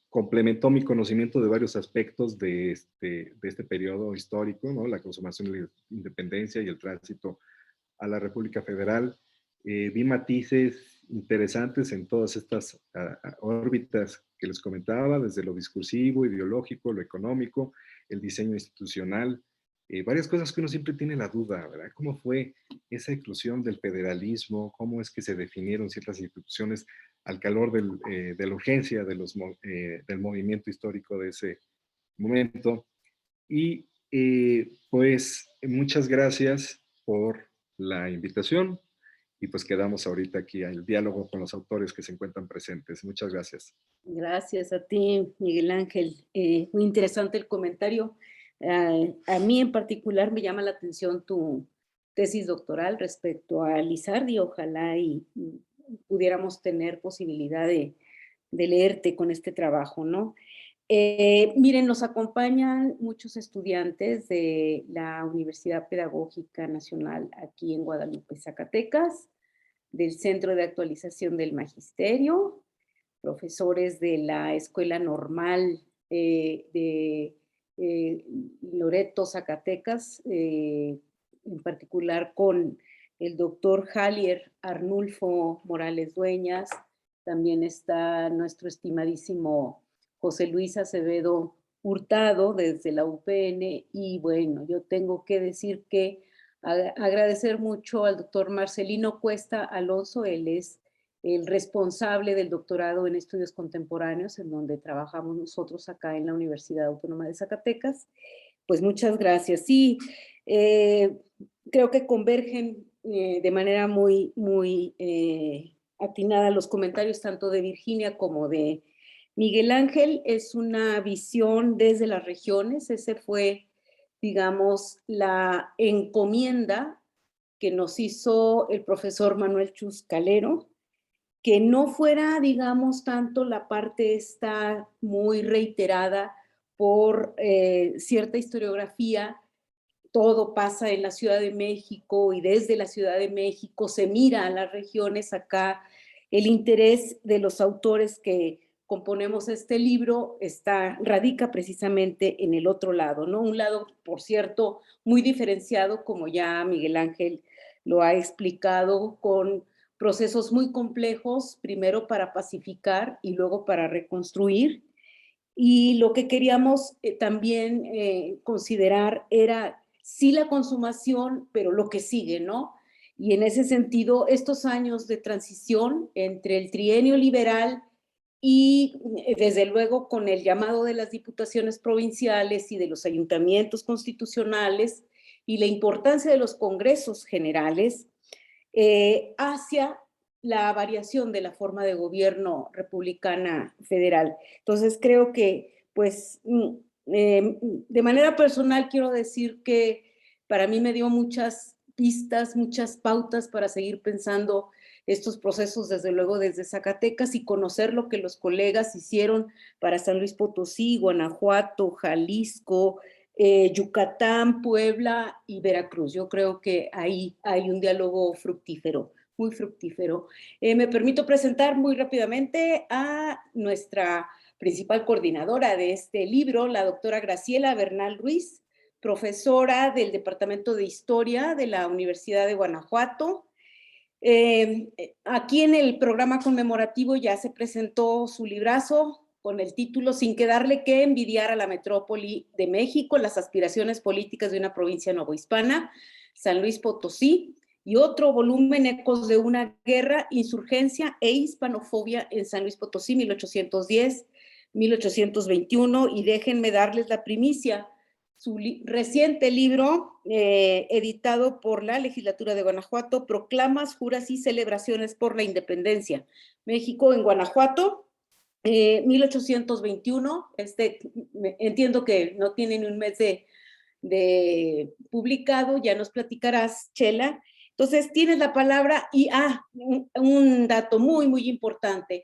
complementó mi conocimiento de varios aspectos de este periodo histórico, ¿no? La consumación de la independencia y el tránsito a la República Federal. Vi matices interesantes en todas estas órbitas que les comentaba, desde lo discursivo, ideológico, lo económico, el diseño institucional, varias cosas que uno siempre tiene la duda, ¿verdad? ¿Cómo fue esa eclosión del federalismo? ¿Cómo es que se definieron ciertas instituciones al calor de la urgencia del movimiento histórico de ese momento? Y pues muchas gracias por la invitación, y pues quedamos ahorita aquí al diálogo con los autores que se encuentran presentes. Muchas gracias. Gracias a ti, Miguel Ángel. Muy interesante el comentario. A mí en particular me llama la atención tu tesis doctoral respecto a Lizardi. Ojalá y pudiéramos tener posibilidad de leerte con este trabajo, ¿no? Miren, nos acompañan muchos estudiantes de la Universidad Pedagógica Nacional aquí en Guadalupe, Zacatecas, del Centro de Actualización del Magisterio, profesores de la Escuela Normal de Loreto, Zacatecas, en particular con el doctor Jalier Arnulfo Morales Dueñas, también está nuestro estimadísimo José Luis Acevedo Hurtado desde la UPN, y bueno, yo tengo que decir que agradecer mucho al doctor Marcelino Cuesta Alonso. Él es el responsable del doctorado en estudios contemporáneos, en donde trabajamos nosotros acá en la Universidad Autónoma de Zacatecas. Pues muchas gracias. Sí, creo que convergen de manera muy atinada los comentarios tanto de Virginia como de Miguel Ángel. Es una visión desde las regiones. Ese fue, digamos, la encomienda que nos hizo el profesor Manuel Chuscalero, que no fuera, digamos, tanto la parte esta muy reiterada por cierta historiografía. Todo pasa en la Ciudad de México y desde la Ciudad de México se mira a las regiones. Acá el interés de los autores que componemos este libro radica precisamente en el otro lado, ¿no? Un lado, por cierto, muy diferenciado, como ya Miguel Ángel lo ha explicado, con procesos muy complejos, primero para pacificar y luego para reconstruir. Y lo que queríamos también considerar era sí la consumación, pero lo que sigue, ¿no? Y en ese sentido, estos años de transición entre el trienio liberal y desde luego con el llamado de las diputaciones provinciales y de los ayuntamientos constitucionales y la importancia de los congresos generales hacia la variación de la forma de gobierno republicana federal. Entonces creo que, pues, de manera personal quiero decir que para mí me dio muchas pistas, muchas pautas para seguir pensando estos procesos, desde luego desde Zacatecas, y conocer lo que los colegas hicieron para San Luis Potosí, Guanajuato, Jalisco, Yucatán, Puebla y Veracruz. Yo creo que ahí hay un diálogo fructífero, muy fructífero. Me permito presentar muy rápidamente a nuestra principal coordinadora de este libro, la doctora Graciela Bernal Ruiz, profesora del Departamento de Historia de la Universidad de Guanajuato. Aquí en el programa conmemorativo ya se presentó su librazo con el título Sin quedarle que envidiar a la metrópoli de México, las aspiraciones políticas de una provincia novohispana, San Luis Potosí, y otro volumen, Ecos de una guerra, insurgencia e hispanofobia en San Luis Potosí, 1810-1821, y déjenme darles la primicia. Su reciente libro, editado por la Legislatura de Guanajuato, Proclamas, Juras y Celebraciones por la Independencia. México en Guanajuato, 1821. Entiendo que no tiene ni un mes de publicado, ya nos platicarás, Chela. Entonces, tienes la palabra y, un dato muy importante.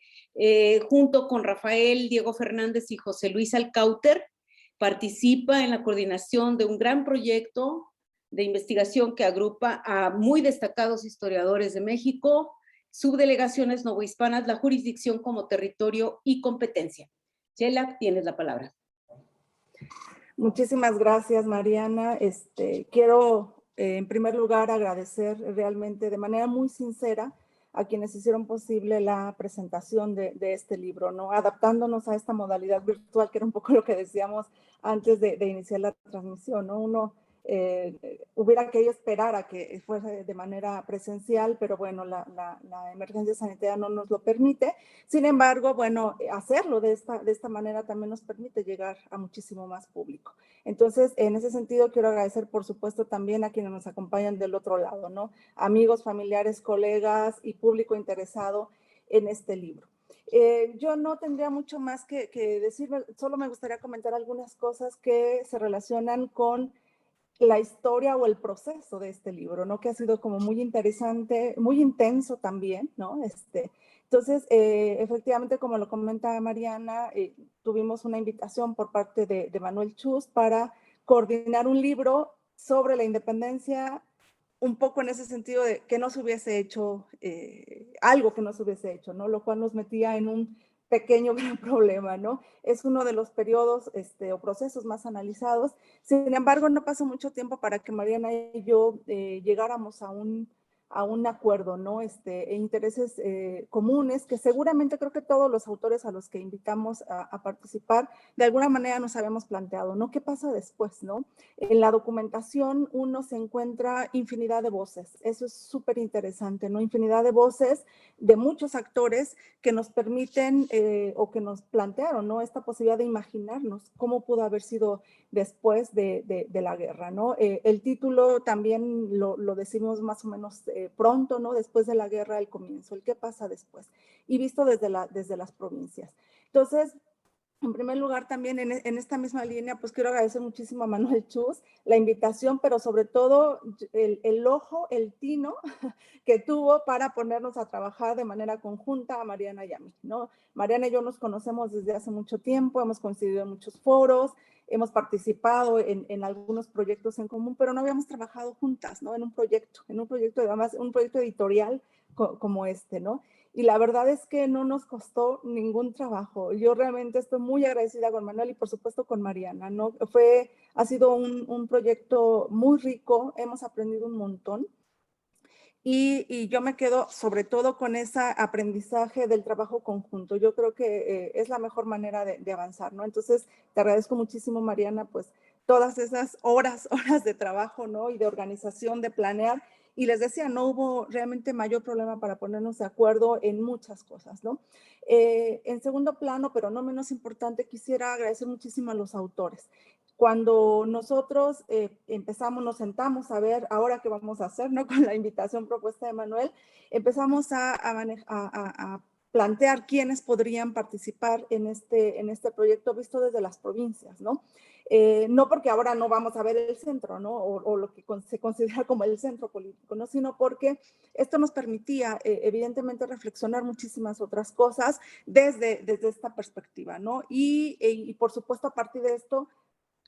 Junto con Rafael, Diego Fernández y José Luis Alcáuter, participa en la coordinación de un gran proyecto de investigación que agrupa a muy destacados historiadores de México, subdelegaciones novohispanas, la jurisdicción como territorio y competencia. Chela, tienes la palabra. Muchísimas gracias, Mariana. Quiero, en primer lugar, agradecer realmente de manera muy sincera a quienes hicieron posible la presentación de este libro, ¿no? Adaptándonos a esta modalidad virtual, que era un poco lo que decíamos antes de iniciar la transmisión, ¿no? Uno hubiera querido esperar a que fuese de manera presencial, pero bueno, la emergencia sanitaria no nos lo permite. Sin embargo, bueno, hacerlo de esta manera también nos permite llegar a muchísimo más público. Entonces, en ese sentido, quiero agradecer, por supuesto, también a quienes nos acompañan del otro lado, ¿no? Amigos, familiares, colegas y público interesado en este libro. Yo no tendría mucho más que decir, solo me gustaría comentar algunas cosas que se relacionan con la historia o el proceso de este libro, ¿no? Que ha sido como muy interesante, muy intenso también, ¿no? Entonces, efectivamente, como lo comenta Mariana, tuvimos una invitación por parte de Manuel Chus para coordinar un libro sobre la independencia, un poco en ese sentido de que no se hubiese hecho, algo que no se hubiese hecho, ¿no? Lo cual nos metía en un pequeño gran problema, ¿no? Es uno de los periodos o procesos más analizados. Sin embargo, no pasó mucho tiempo para que Mariana y yo llegáramos a a un acuerdo, ¿no? E intereses comunes que seguramente creo que todos los autores a los que invitamos a participar de alguna manera nos habíamos planteado, ¿no? ¿Qué pasa después, no? En la documentación uno se encuentra infinidad de voces, eso es súper interesante, ¿no? Infinidad de voces de muchos actores que nos permiten o que nos plantearon, ¿no? Esta posibilidad de imaginarnos cómo pudo haber sido después de la guerra, ¿no? El título también lo decimos más o menos pronto, ¿no? Después de la guerra, el comienzo, el qué pasa después, y visto desde las provincias. Entonces, en primer lugar, también en esta misma línea, pues quiero agradecer muchísimo a Manuel Chus la invitación, pero sobre todo el ojo, el tino que tuvo para ponernos a trabajar de manera conjunta a Mariana y a mí, ¿no? Mariana y yo nos conocemos desde hace mucho tiempo, hemos coincidido en muchos foros, hemos participado en algunos proyectos en común, pero no habíamos trabajado juntas, ¿no? En un proyecto, además, un proyecto editorial como este, ¿no? Y la verdad es que no nos costó ningún trabajo. Yo realmente estoy muy agradecida con Manuel y por supuesto con Mariana, ¿no? Ha sido un proyecto muy rico, hemos aprendido un montón. Y yo me quedo sobre todo con ese aprendizaje del trabajo conjunto. Yo creo que es la mejor manera de avanzar, ¿no? Entonces, te agradezco muchísimo, Mariana, pues todas esas horas de trabajo, ¿no? Y de organización, de planear. Y les decía, no hubo realmente mayor problema para ponernos de acuerdo en muchas cosas, ¿no? En segundo plano, pero no menos importante, quisiera agradecer muchísimo a los autores. Cuando nosotros nos sentamos a ver ahora qué vamos a hacer, ¿no? Con la invitación propuesta de Manuel, empezamos a plantear quiénes podrían participar en este proyecto visto desde las provincias, ¿no? No porque ahora no vamos a ver el centro, ¿no? O lo que se considera como el centro político, ¿no? Sino porque esto nos permitía, evidentemente, reflexionar muchísimas otras cosas desde esta perspectiva, ¿no? Y por supuesto, a partir de esto,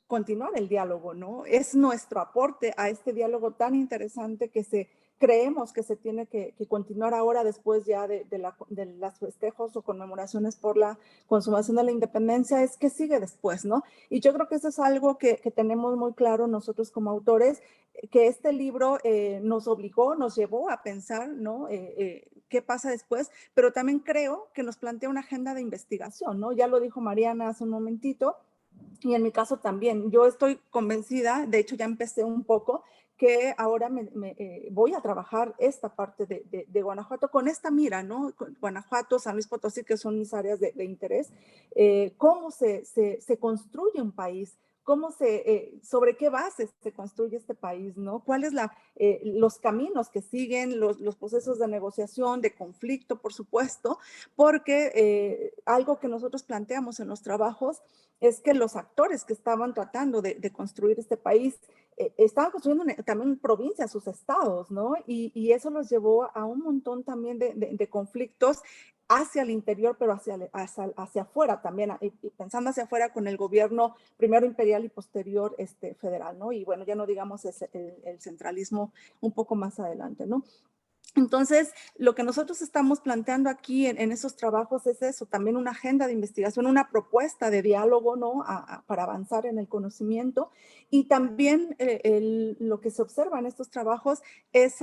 continuar el diálogo, ¿no? Es nuestro aporte a este diálogo tan interesante que creemos que se tiene que continuar ahora después ya de las festejos o conmemoraciones por la consumación de la independencia, es que sigue después, ¿no? Y yo creo que eso es algo que tenemos muy claro nosotros como autores, que este libro nos llevó a pensar, ¿no? ¿Qué pasa después? Pero también creo que nos plantea una agenda de investigación, ¿no? Ya lo dijo Mariana hace un momentito, y en mi caso también, yo estoy convencida, de hecho ya empecé un poco, que ahora voy a trabajar esta parte de Guanajuato con esta mira, ¿no? Guanajuato, San Luis Potosí, que son mis áreas de interés, cómo se construye un país, sobre qué bases se construye este país, ¿no? ¿Cuáles los caminos que siguen, los procesos de negociación, de conflicto, por supuesto? Porque algo que nosotros planteamos en los trabajos es que los actores que estaban tratando de construir este país estaban construyendo también provincias, sus estados, ¿no? Y eso los llevó a un montón también de conflictos hacia el interior, pero hacia afuera también, y pensando hacia afuera con el gobierno primero imperial y posterior federal, ¿no? Y bueno, ya no digamos el centralismo un poco más adelante, ¿no? Entonces, lo que nosotros estamos planteando aquí en esos trabajos es eso, también una agenda de investigación, una propuesta de diálogo, ¿no? Para avanzar en el conocimiento. Y también lo que se observa en estos trabajos es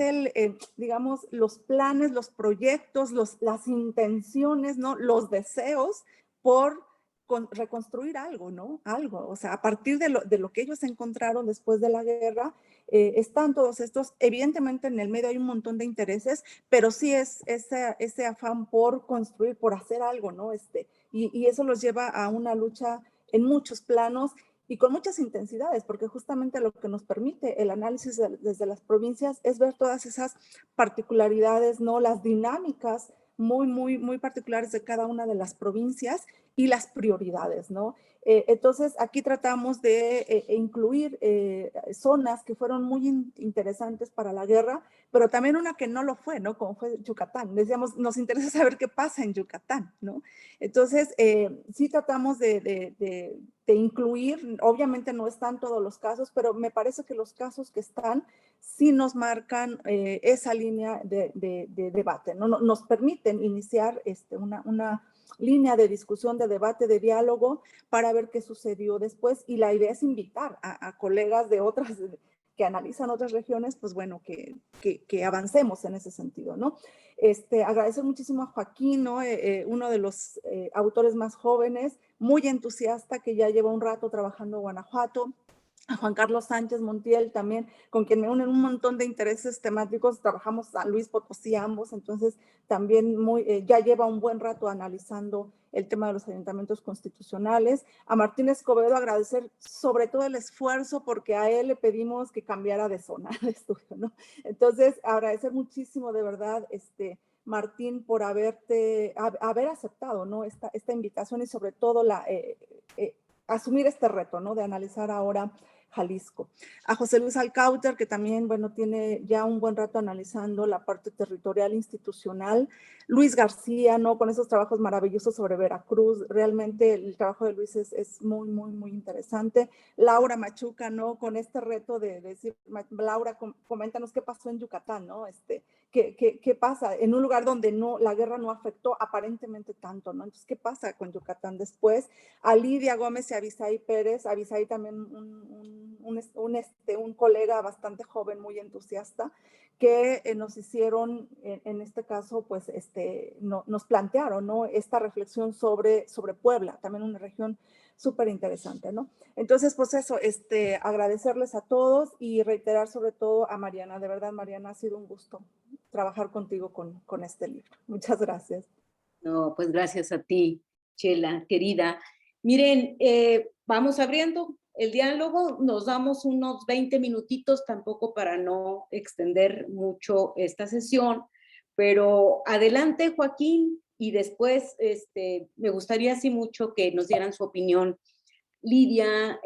digamos, los planes, los proyectos, las intenciones, ¿no? Los deseos por reconstruir algo, ¿no? Algo, o sea, a partir de lo que ellos encontraron después de la guerra, están todos estos, evidentemente en el medio hay un montón de intereses, pero sí es ese afán por construir, por hacer algo, ¿no? Y eso los lleva a una lucha en muchos planos y con muchas intensidades, porque justamente lo que nos permite el análisis desde las provincias es ver todas esas particularidades, ¿no? Las dinámicas muy, muy, muy particulares de cada una de las provincias y las prioridades, ¿no? Entonces, aquí tratamos de incluir zonas que fueron muy interesantes para la guerra, pero también una que no lo fue, ¿no? Como fue Yucatán. Decíamos, nos interesa saber qué pasa en Yucatán, ¿no? Entonces, sí tratamos de incluir, obviamente no están todos los casos, pero me parece que los casos que están sí nos marcan esa línea de debate, ¿no? Nos permiten iniciar una línea de discusión, de debate, de diálogo para ver qué sucedió después. Y la idea es invitar a colegas de otras, que analizan otras regiones, pues bueno, que avancemos en ese sentido, ¿no? Agradecer muchísimo a Joaquín, ¿no? Uno de los autores más jóvenes, muy entusiasta, que ya lleva un rato trabajando en Guanajuato. A Juan Carlos Sánchez Montiel también, con quien me unen un montón de intereses temáticos, trabajamos San Luis Potosí ambos, entonces también ya lleva un buen rato analizando el tema de los ayuntamientos constitucionales. A Martín Escobedo agradecer sobre todo el esfuerzo, porque a él le pedimos que cambiara de zona de estudio, ¿no? Entonces, agradecer muchísimo de verdad, Martín, por haber aceptado, ¿no? esta invitación y sobre todo asumir este reto, ¿no? De analizar ahora Jalisco. A José Luis Alcáuter, que también, bueno, tiene ya un buen rato analizando la parte territorial institucional. Luis García, ¿no? Con esos trabajos maravillosos sobre Veracruz. Realmente el trabajo de Luis es muy, muy, muy interesante. Laura Machuca, ¿no? Con este reto de decir, Laura, coméntanos qué pasó en Yucatán, ¿no? ¿Qué pasa en un lugar donde la guerra no afectó aparentemente tanto, ¿no? Entonces, ¿qué pasa con Yucatán después? A Lidia Gómez y a Abisaí Pérez. Abisaí también un colega bastante joven, muy entusiasta, que nos hicieron, en este caso, pues nos plantearon, ¿no? Esta reflexión sobre Puebla, también una región súper interesante, ¿no? Entonces, pues eso, agradecerles a todos y reiterar sobre todo a Mariana. De verdad, Mariana, ha sido un gusto trabajar contigo con este libro. Muchas gracias. No, pues gracias a ti, Chela, querida. Miren, vamos abriendo el diálogo, nos damos unos 20 minutitos, tampoco para no extender mucho esta sesión, pero adelante, Joaquín, y después me gustaría así mucho que nos dieran su opinión Lidia,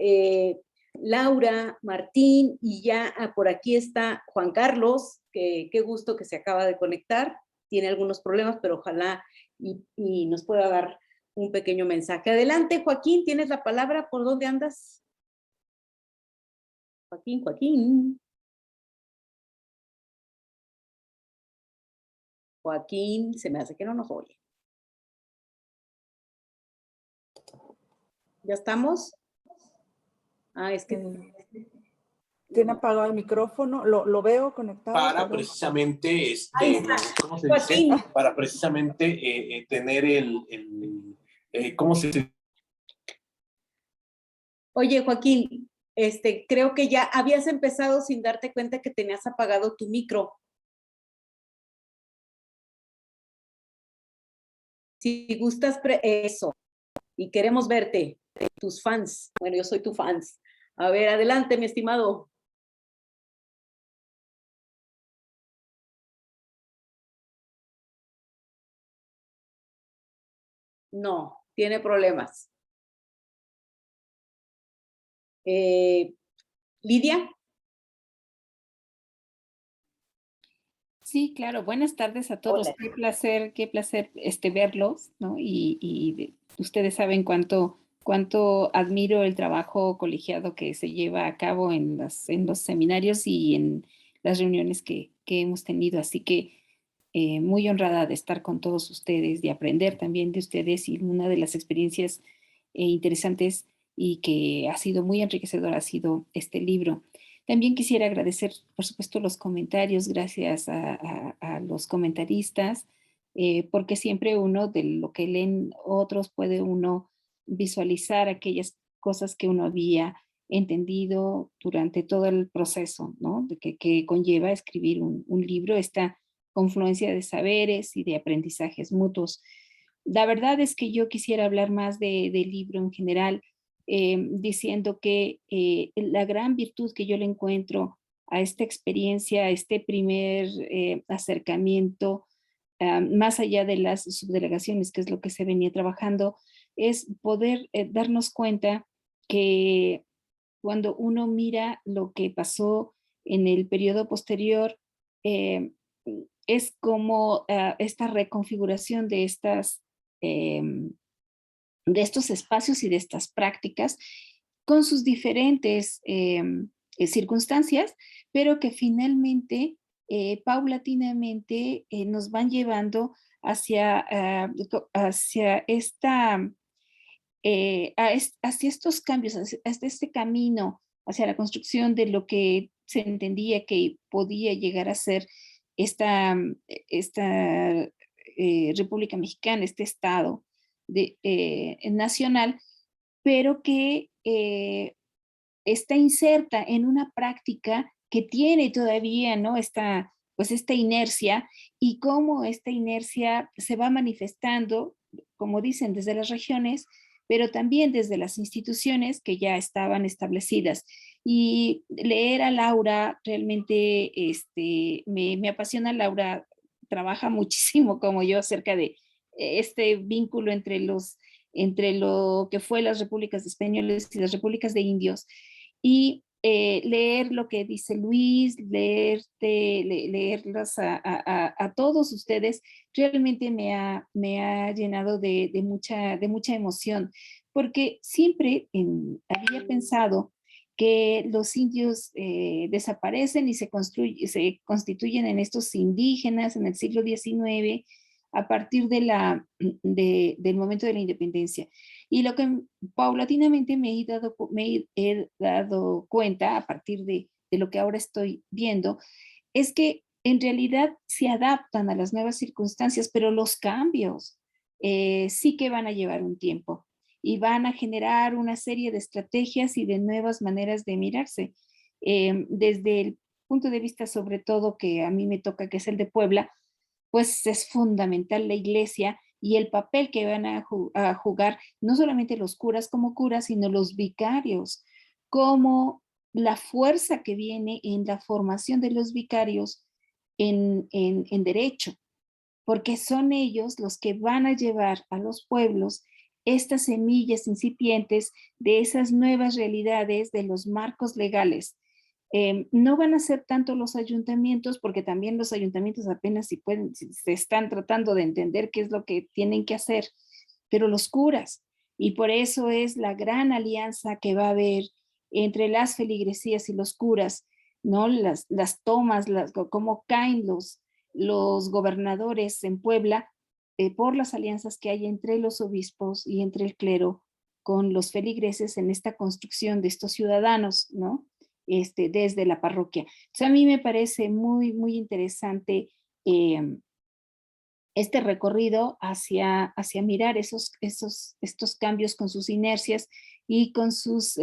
Laura, Martín, y ya por aquí está Juan Carlos, que qué gusto que se acaba de conectar, tiene algunos problemas, pero ojalá y nos pueda dar un pequeño mensaje. Adelante, Joaquín, tienes la palabra, ¿por dónde andas? Joaquín. Joaquín, se me hace que no nos oye. ¿Ya estamos? Ah, es que... Tiene apagado el micrófono, lo veo conectado. Para precisamente, ¿cómo se Joaquín. dice? Para precisamente tener ¿cómo se dice? Oye, Joaquín, creo que ya habías empezado sin darte cuenta que tenías apagado tu micro. Si gustas, eso. Y queremos verte, tus fans. Bueno, yo soy tu fans. A ver, adelante, mi estimado. No, tiene problemas. Lidia. Sí, claro. Buenas tardes a todos. Hola. Qué placer verlos, ¿no? Y ustedes saben cuánto admiro el trabajo colegiado que se lleva a cabo en los seminarios y en las reuniones que hemos tenido. Así que muy honrada de estar con todos ustedes, de aprender también de ustedes, y una de las experiencias interesantes y que ha sido muy enriquecedora ha sido este libro. También quisiera agradecer, por supuesto, los comentarios, gracias a los comentaristas, porque siempre uno, de lo que leen otros, puede uno visualizar aquellas cosas que uno había entendido durante todo el proceso, ¿no? Que conlleva escribir un libro, esta confluencia de saberes y de aprendizajes mutuos. La verdad es que yo quisiera hablar más del libro en general, diciendo que la gran virtud que yo le encuentro a esta experiencia, a este primer acercamiento, más allá de las subdelegaciones, que es lo que se venía trabajando, es poder darnos cuenta que cuando uno mira lo que pasó en el periodo posterior, es como esta reconfiguración de estos espacios y de estas prácticas con sus diferentes circunstancias, pero que finalmente, paulatinamente, nos van llevando hacia estos cambios, hacia este camino, hacia la construcción de lo que se entendía que podía llegar a ser esta República Mexicana, este Estado nacional, pero que está inserta en una práctica que tiene todavía, ¿no? Pues esta inercia, y cómo esta inercia se va manifestando, como dicen, desde las regiones, pero también desde las instituciones que ya estaban establecidas. Y leer a Laura realmente me apasiona. Laura trabaja muchísimo como yo acerca de este vínculo entre lo que fue las repúblicas españolas y las repúblicas de indios, y leer lo que dice Luis, leerlas a todos ustedes, realmente me ha llenado de mucha emoción, porque siempre había pensado que los indios desaparecen y se constituyen en estos indígenas en el siglo XIX, a partir del momento de la independencia. Y lo que paulatinamente me he dado cuenta a partir de lo que ahora estoy viendo, es que en realidad se adaptan a las nuevas circunstancias, pero los cambios sí que van a llevar un tiempo y van a generar una serie de estrategias y de nuevas maneras de mirarse. Desde el punto de vista, sobre todo, que a mí me toca, que es el de Puebla, pues es fundamental la iglesia y el papel que van a jugar no solamente los curas como curas, sino los vicarios, como la fuerza que viene en la formación de los vicarios en derecho, porque son ellos los que van a llevar a los pueblos estas semillas incipientes de esas nuevas realidades, de los marcos legales. No van a ser tanto los ayuntamientos, porque también los ayuntamientos apenas si se están tratando de entender qué es lo que tienen que hacer, pero los curas, y por eso es la gran alianza que va a haber entre las feligresías y los curas, ¿no? Las tomas, cómo caen los gobernadores en Puebla, por las alianzas que hay entre los obispos y entre el clero con los feligreses en esta construcción de estos ciudadanos, ¿no? Desde la parroquia. Entonces, a mí me parece muy, muy interesante este recorrido hacia mirar estos cambios con sus inercias y con sus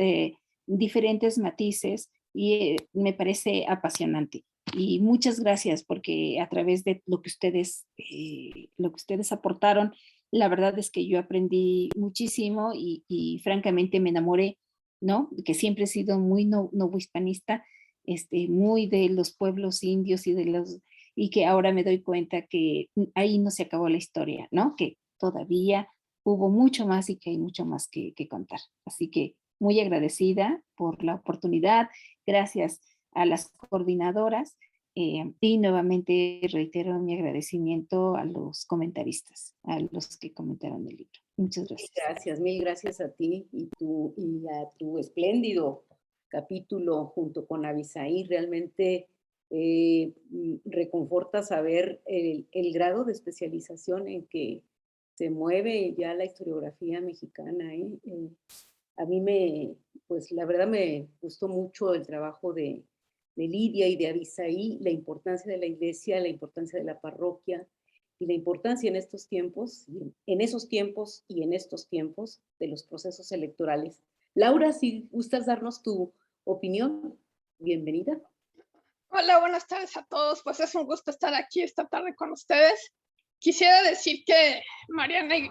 diferentes matices, y me parece apasionante. Y muchas gracias, porque a través de lo que ustedes aportaron, la verdad es que yo aprendí muchísimo y francamente me enamoré, ¿no? Que siempre he sido muy novohispanista, muy de los pueblos indios y que ahora me doy cuenta que ahí no se acabó la historia, ¿no? Que todavía hubo mucho más y que hay mucho más que contar. Así que muy agradecida por la oportunidad. Gracias a las coordinadoras y nuevamente reitero mi agradecimiento a los comentaristas, a los que comentaron el libro. Muchas gracias. Gracias, mil gracias a ti y a tu espléndido capítulo junto con Abisaí. Realmente reconforta saber el grado de especialización en que se mueve ya la historiografía mexicana. A mí pues la verdad me gustó mucho el trabajo de Lidia y de Abisaí, la importancia de la iglesia, la importancia de la parroquia y la importancia en estos tiempos, en esos tiempos y en estos tiempos de los procesos electorales. Laura, si gustas darnos tu opinión, bienvenida. Hola, buenas tardes a todos. Pues es un gusto estar aquí esta tarde con ustedes. Quisiera decir que Mariana y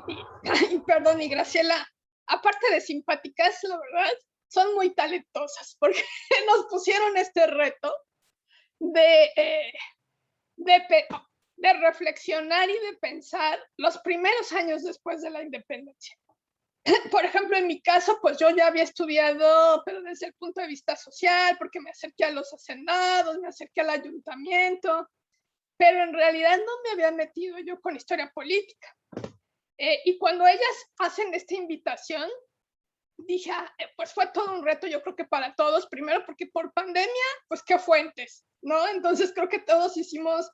Graciela, aparte de simpáticas, la verdad, son muy talentosas, porque nos pusieron este reto de reflexionar y de pensar los primeros años después de la independencia. Por ejemplo, en mi caso, pues yo ya había estudiado, pero desde el punto de vista social, porque me acerqué a los hacendados, me acerqué al ayuntamiento, pero en realidad no me había metido yo con historia política. Y cuando ellas hacen esta invitación, dije, pues fue todo un reto, yo creo que para todos, primero porque por pandemia, pues qué fuentes, ¿no? Entonces creo que todos hicimos,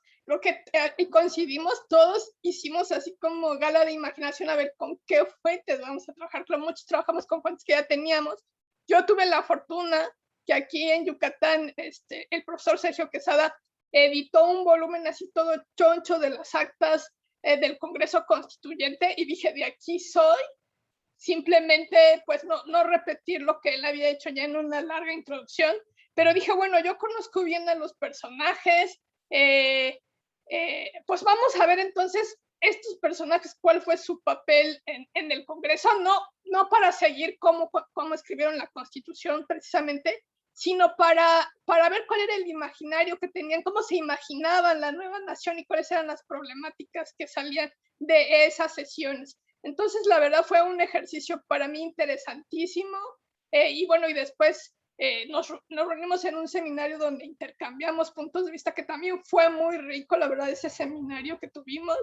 y coincidimos, todos hicimos así como gala de imaginación, a ver con qué fuentes vamos a trabajar. Claro, muchos trabajamos con fuentes que ya teníamos. Yo tuve la fortuna, que aquí en Yucatán el profesor Sergio Quesada editó un volumen así todo choncho de las actas del Congreso Constituyente y dije, de aquí soy. Simplemente, pues no repetir lo que él había hecho ya en una larga introducción, pero dije, bueno, yo conozco bien a los personajes, pues vamos a ver entonces estos personajes, cuál fue su papel en el Congreso, no para seguir cómo escribieron la Constitución precisamente, sino para ver cuál era el imaginario que tenían, cómo se imaginaban la nueva nación y cuáles eran las problemáticas que salían de esas sesiones. Entonces, la verdad fue un ejercicio para mí interesantísimo. Y bueno, y después nos reunimos en un seminario donde intercambiamos puntos de vista, que también fue muy rico, la verdad, ese seminario que tuvimos,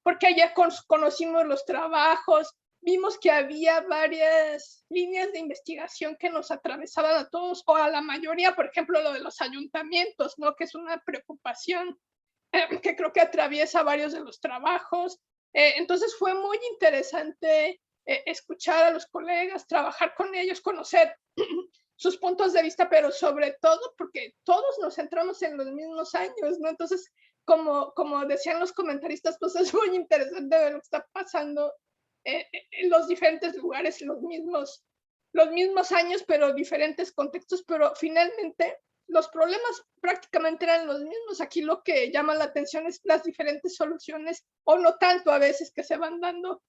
porque allá conocimos los trabajos, vimos que había varias líneas de investigación que nos atravesaban a todos, o a la mayoría, por ejemplo, lo de los ayuntamientos, ¿no? Que es una preocupación que creo que atraviesa varios de los trabajos. Entonces fue muy interesante escuchar a los colegas, trabajar con ellos, conocer sus puntos de vista, pero sobre todo porque todos nos centramos en los mismos años, ¿no? Entonces, como decían los comentaristas, pues es muy interesante ver lo que está pasando en los diferentes lugares, los mismos años, pero diferentes contextos, pero finalmente los problemas prácticamente eran los mismos. Aquí lo que llama la atención es las diferentes soluciones, o no tanto a veces, que se van dando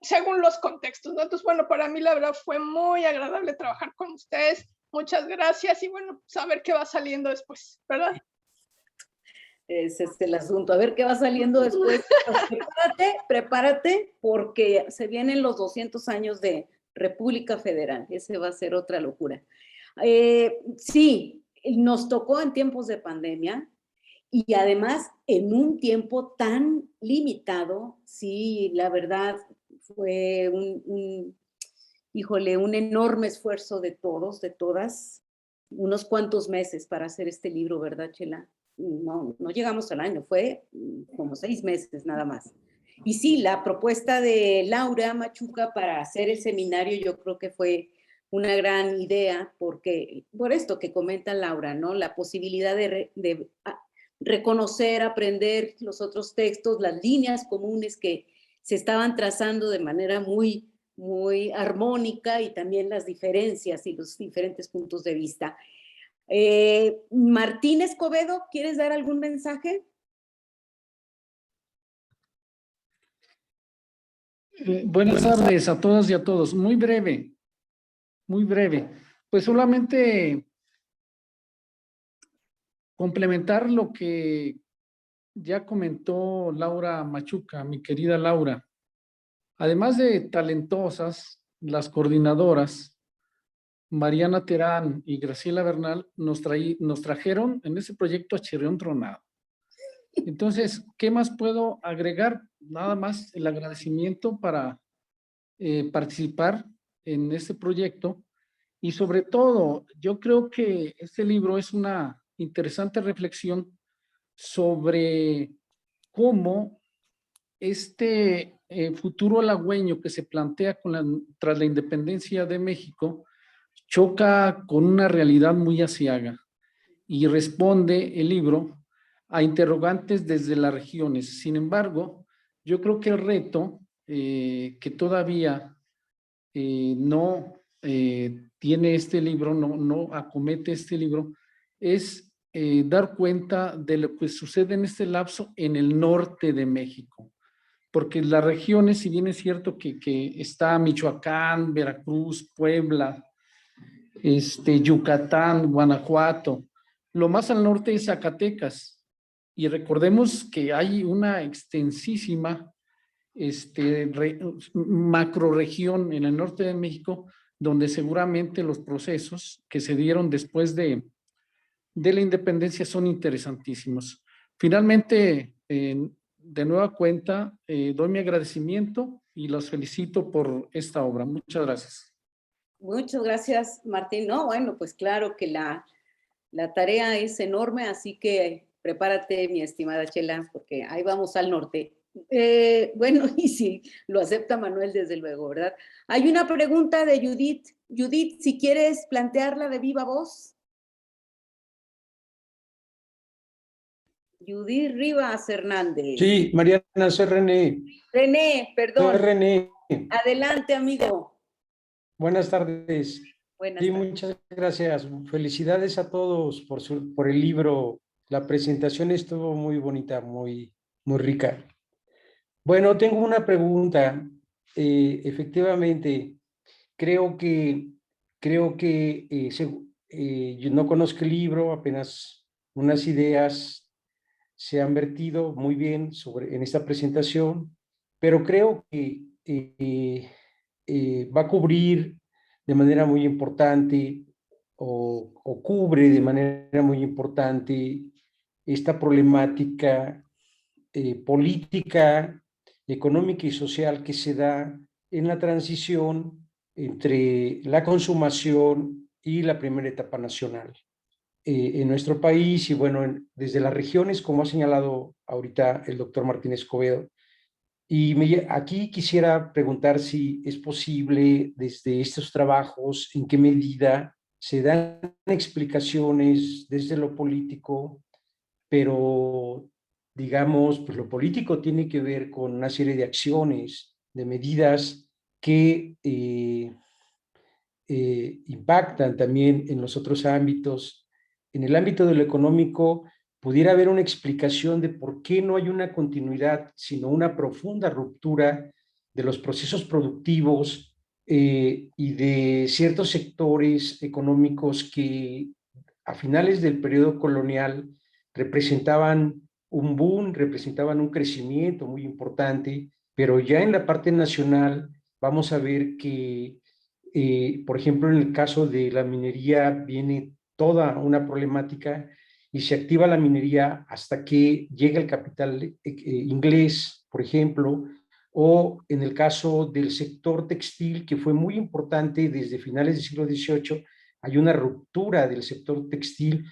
según los contextos, ¿no? Entonces, bueno, para mí la verdad fue muy agradable trabajar con ustedes. Muchas gracias y bueno, saber qué va saliendo después, ¿verdad? Es el asunto, a ver qué va saliendo después. Prepárate, porque se vienen los 200 años de República Federal. Ese va a ser otra locura. Sí, nos tocó en tiempos de pandemia y además en un tiempo tan limitado. Sí, la verdad fue un enorme esfuerzo de todos, de todas, unos cuantos meses para hacer este libro, ¿verdad, Chela? No llegamos al año, fue como 6 meses nada más. Y sí, la propuesta de Laura Machuca para hacer el seminario yo creo que fue una gran idea, porque por esto que comenta Laura, ¿no? La posibilidad de reconocer, aprender los otros textos, las líneas comunes que se estaban trazando de manera muy, muy armónica, y también las diferencias y los diferentes puntos de vista. Martín Escobedo, ¿quieres dar algún mensaje? Buenas tardes a todas y a todos. Muy breve, muy breve. Pues solamente complementar lo que ya comentó Laura Machuca, mi querida Laura. Además de talentosas, las coordinadoras Mariana Terán y Graciela Bernal nos trajeron en ese proyecto a Chirrión Tronado. Entonces, ¿qué más puedo agregar? Nada más el agradecimiento para participar en este proyecto, y sobre todo, yo creo que este libro es una interesante reflexión sobre cómo este futuro halagüeño que se plantea tras la independencia de México choca con una realidad muy aciaga, y responde el libro a interrogantes desde las regiones. Sin embargo, yo creo que el reto que todavía no tiene este libro, no acomete este libro, es dar cuenta de lo que sucede en este lapso en el norte de México. Porque las regiones, si bien es cierto que está Michoacán, Veracruz, Puebla, Yucatán, Guanajuato, lo más al norte es Zacatecas, y recordemos que hay una extensísima macroregión en el norte de México, donde seguramente los procesos que se dieron después de la independencia son interesantísimos. Finalmente, de nueva cuenta, doy mi agradecimiento y los felicito por esta obra. Muchas gracias. Muchas gracias, Martín. No, bueno, pues claro que la tarea es enorme, así que prepárate, mi estimada Chela, porque ahí vamos al norte. Bueno, y sí, lo acepta Manuel, desde luego, ¿verdad? Hay una pregunta de Judith. Judith, si quieres plantearla de viva voz. Judith Rivas Hernández. Sí, Mariana, soy René. René, perdón. Soy René. Adelante, amigo. Buenas tardes. Buenas Sí, tardes. muchas gracias. Felicidades a todos por el libro. La presentación estuvo muy bonita, muy rica. Bueno, tengo una pregunta. Efectivamente, creo que yo no conozco el libro, apenas unas ideas se han vertido muy bien en esta presentación, pero creo que va a cubrir de manera muy importante o cubre de manera muy importante esta problemática política, económica y social que se da en la transición entre la consumación y la primera etapa nacional en nuestro país y bueno, desde las regiones, como ha señalado ahorita el doctor Martínez Covedo. Y aquí quisiera preguntar si es posible desde estos trabajos, en qué medida se dan explicaciones desde lo político, pero digamos, pues lo político tiene que ver con una serie de acciones, de medidas que impactan también en los otros ámbitos. En el ámbito de lo económico, pudiera haber una explicación de por qué no hay una continuidad, sino una profunda ruptura de los procesos productivos y de ciertos sectores económicos que a finales del periodo colonial representaban un boom, representaban un crecimiento muy importante, pero ya en la parte nacional vamos a ver que por ejemplo, en el caso de la minería viene toda una problemática y se activa la minería hasta que llega el capital inglés, por ejemplo, o en el caso del sector textil, que fue muy importante desde finales del siglo XVIII, hay una ruptura del sector textil,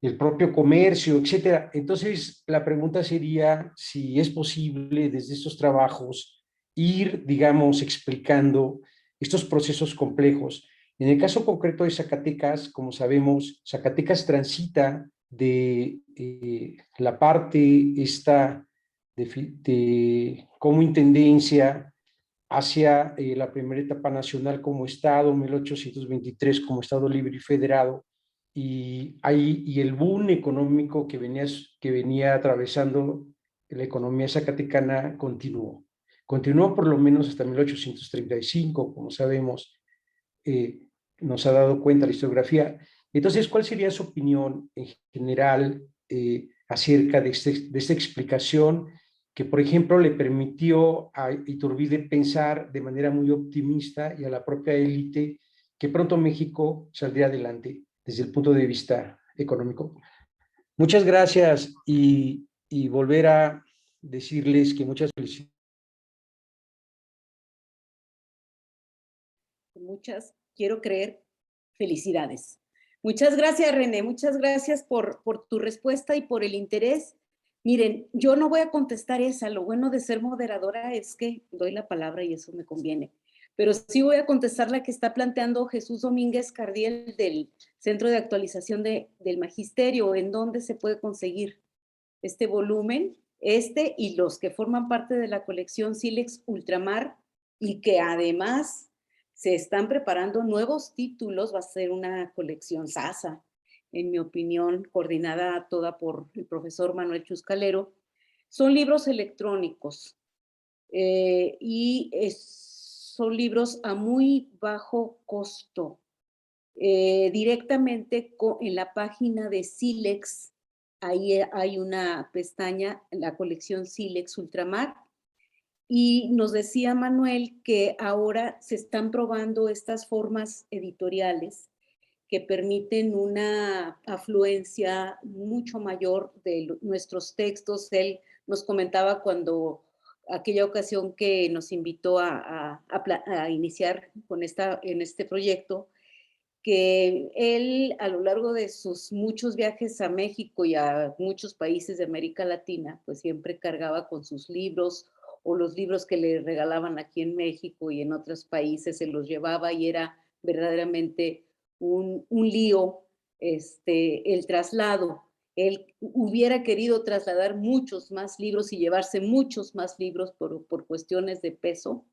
el propio comercio, etcétera. Entonces, la pregunta sería si es posible desde estos trabajos ir, digamos, explicando estos procesos complejos. En el caso concreto de Zacatecas, como sabemos, Zacatecas transita de la parte esta como intendencia hacia la primera etapa nacional como Estado, 1823 como Estado libre y federado, y el boom económico que venía atravesando la economía zacatecana continuó. Continuó por lo menos hasta 1835, como sabemos, nos ha dado cuenta la historiografía. Entonces, ¿cuál sería su opinión en general acerca de esta explicación que, por ejemplo, le permitió a Iturbide pensar de manera muy optimista y a la propia élite que pronto México saldría adelante desde el punto de vista económico? Muchas gracias y volver a decirles que muchas felicidades. Quiero creer, felicidades. Muchas gracias, René. Muchas gracias por tu respuesta y por el interés. Miren, yo no voy a contestar esa. Lo bueno de ser moderadora es que doy la palabra y eso me conviene. Pero sí voy a contestar la que está planteando Jesús Domínguez Cardiel del Centro de Actualización del Magisterio. ¿En dónde se puede conseguir este volumen? Y los que forman parte de la colección Silex Ultramar y que además se están preparando nuevos títulos, va a ser una colección sasa, en mi opinión, coordinada toda por el profesor Manuel Chuscalero. Son libros electrónicos son libros a muy bajo costo. Directamente en la página de Silex, ahí hay una pestaña, la colección Silex Ultramar, y nos decía Manuel que ahora se están probando estas formas editoriales que permiten una afluencia mucho mayor de nuestros textos. Él nos comentaba aquella ocasión que nos invitó a iniciar en este proyecto, que él a lo largo de sus muchos viajes a México y a muchos países de América Latina, pues siempre cargaba con sus libros o los libros que le regalaban aquí en México y en otros países se los llevaba y era verdaderamente un lío el traslado. Él hubiera querido trasladar muchos más libros y llevarse muchos más libros por cuestiones de peso,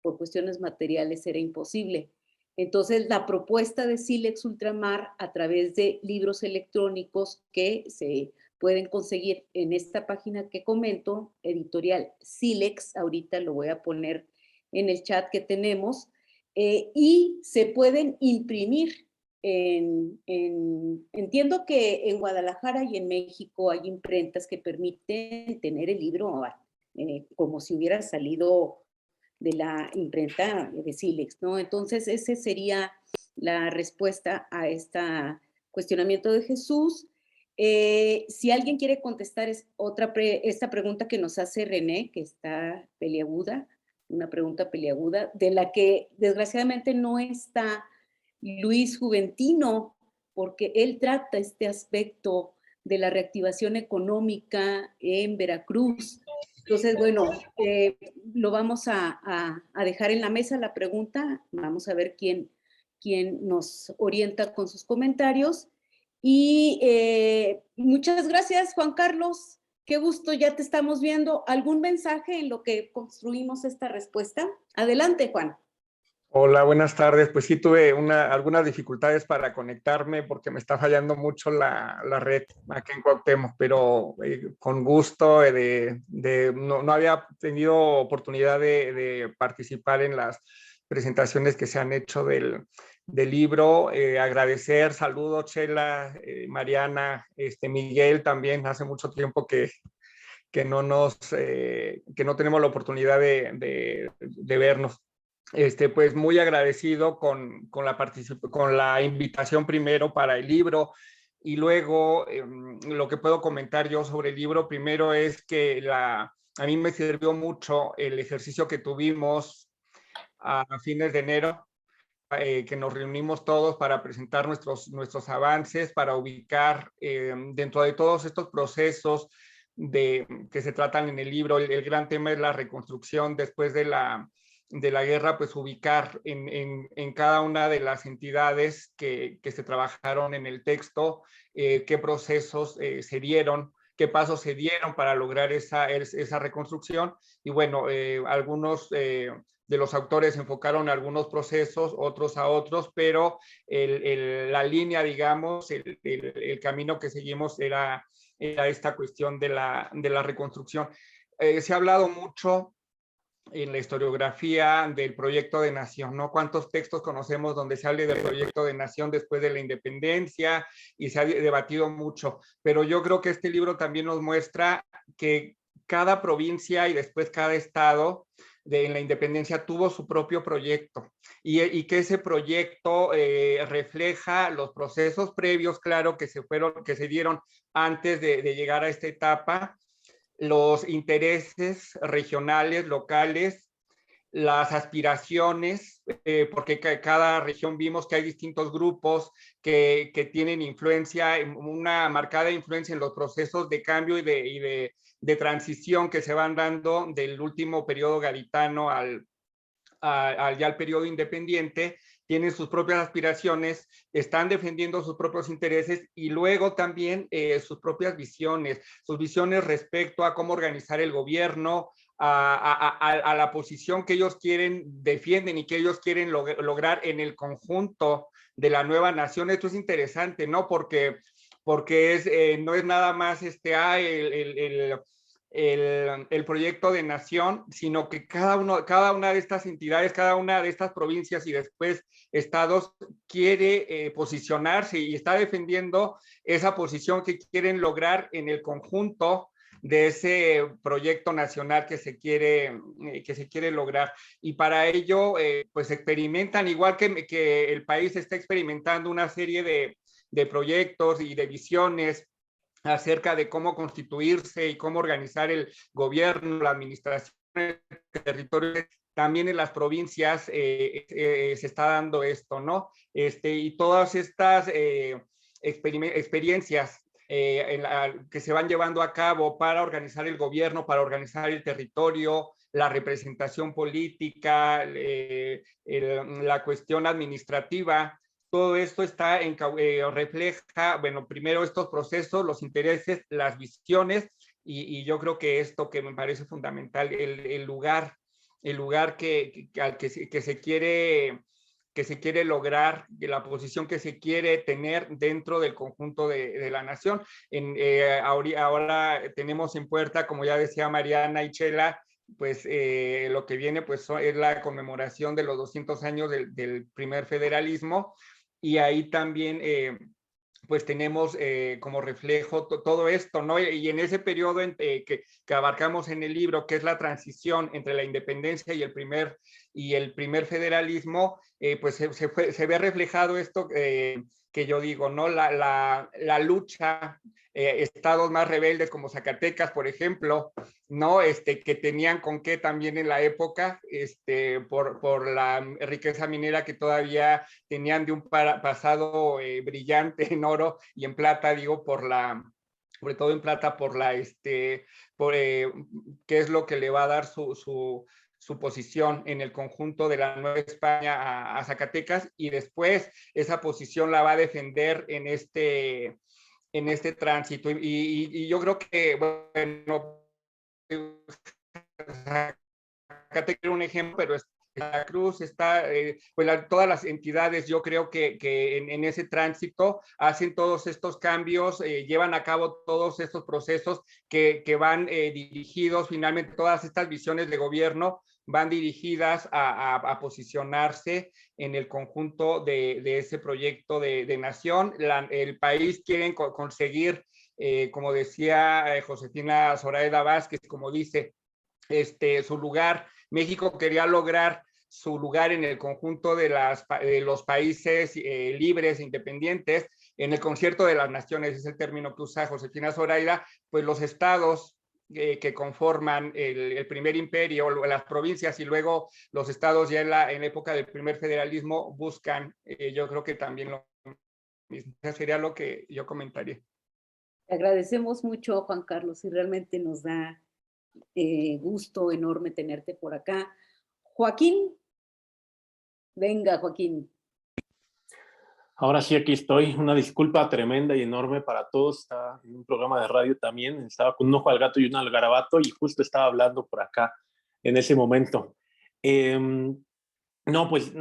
por cuestiones materiales era imposible. Entonces, la propuesta de Silex Ultramar a través de libros electrónicos que se pueden conseguir en esta página que comento, editorial Silex, ahorita lo voy a poner en el chat que tenemos, y se pueden imprimir. Entiendo que en Guadalajara y en México hay imprentas que permiten tener el libro como si hubiera salido de la imprenta de Silex, ¿no? Entonces, esa sería la respuesta a este cuestionamiento de Jesús. Si alguien quiere contestar esta pregunta que nos hace René, que está peliaguda, una pregunta peliaguda, de la que desgraciadamente no está Luis Juventino, porque él trata este aspecto de la reactivación económica en Veracruz. Entonces, bueno, lo vamos a dejar en la mesa la pregunta. Vamos a ver quién nos orienta con sus comentarios. Y muchas gracias, Juan Carlos. Qué gusto, ya te estamos viendo. ¿Algún mensaje en lo que construimos esta respuesta? Adelante, Juan. Hola, buenas tardes. Pues sí, tuve algunas dificultades para conectarme porque me está fallando mucho la red aquí en Cuauhtémoc, pero con gusto no había tenido oportunidad de participar en las presentaciones que se han hecho del libro. Agradecer, saludos Chela, Mariana, Miguel también, hace mucho tiempo que no tenemos la oportunidad de vernos. Pues muy agradecido con la invitación primero para el libro y luego lo que puedo comentar yo sobre el libro primero es que a mí me sirvió mucho el ejercicio que tuvimos a fines de enero, que nos reunimos todos para presentar nuestros avances, para ubicar dentro de todos estos procesos que se tratan en el libro. El gran tema es la reconstrucción después de la guerra, pues ubicar en cada una de las entidades que se trabajaron en el texto, qué procesos se dieron, qué pasos se dieron para lograr esa reconstrucción. Y bueno, algunos de los autores enfocaron algunos procesos, otros a otros, pero la línea, digamos, el camino que seguimos era esta cuestión de la reconstrucción. Se ha hablado mucho en la historiografía del proyecto de nación, ¿no? ¿Cuántos textos conocemos donde se hable del proyecto de nación después de la independencia? Y se ha debatido mucho, pero yo creo que este libro también nos muestra que cada provincia y después cada estado en la independencia tuvo su propio proyecto y que ese proyecto refleja los procesos previos, claro, que se dieron antes de llegar a esta etapa, los intereses regionales, locales, las aspiraciones, porque cada región vimos que hay distintos grupos que tienen influencia, una marcada influencia en los procesos de cambio y de transición que se van dando del último periodo garitano ya al periodo independiente. Tienen sus propias aspiraciones, están defendiendo sus propios intereses y luego también sus propias visiones, sus visiones respecto a cómo organizar el gobierno, a la posición que ellos defienden y que ellos quieren lograr en el conjunto de la nueva nación. Esto es interesante, ¿no? Porque no es nada más el proyecto de nación, sino que cada una de estas entidades, cada una de estas provincias y después estados quiere posicionarse y está defendiendo esa posición que quieren lograr en el conjunto de ese proyecto nacional que se quiere lograr. Y para ello, pues experimentan, igual que el país está experimentando una serie de proyectos y de visiones acerca de cómo constituirse y cómo organizar el gobierno, la administración el territorio, también en las provincias se está dando esto, ¿no? Y todas estas experiencias que se van llevando a cabo para organizar el gobierno, para organizar el territorio, la representación política, la cuestión administrativa, todo esto refleja, bueno, primero estos procesos, los intereses, las visiones, y yo creo que esto que me parece fundamental, el lugar que se quiere lograr, de la posición que se quiere tener dentro del conjunto de la nación. Ahora tenemos en puerta, como ya decía Mariana y Chela, pues lo que viene pues es la conmemoración de los 200 años del primer federalismo, y ahí también pues tenemos como reflejo todo esto, ¿no? Y en ese periodo que abarcamos en el libro, que es la transición entre la independencia y el primer federalismo, pues se ve reflejado esto que yo digo, ¿no? La lucha, estados más rebeldes como Zacatecas, por ejemplo, ¿no? Que tenían con qué también en la época, por la riqueza minera que todavía tenían de un pasado brillante en oro y en plata, digo, sobre todo en plata, qué es lo que le va a dar su posición en el conjunto de la Nueva España a Zacatecas, y después esa posición la va a defender en este tránsito. Y yo creo que, bueno, Zacatecas era un ejemplo, pero la Cruz está, pues todas las entidades, yo creo que en ese tránsito hacen todos estos cambios, llevan a cabo todos estos procesos que van dirigidos, finalmente todas estas visiones de gobierno van dirigidas a posicionarse en el conjunto de ese proyecto de nación. El país quieren conseguir, como decía Josefina Zoraida Vázquez, como dice, su lugar. México quería lograr su lugar en el conjunto de los países libres e independientes, en el concierto de las naciones, es el término que usa Josefina Zoraida, pues los estados que conforman el primer imperio, las provincias y luego los estados ya en la época del primer federalismo buscan, yo creo que también lo mismo. Eso sería lo que yo comentaría. Te agradecemos mucho, Juan Carlos, y realmente nos da gusto enorme tenerte por acá. Joaquín, venga, Joaquín. Ahora sí, aquí estoy. Una disculpa tremenda y enorme para todos. Estaba en un programa de radio también. Estaba con un ojo al gato y un al garabato, y justo estaba hablando por acá en ese momento. No, pues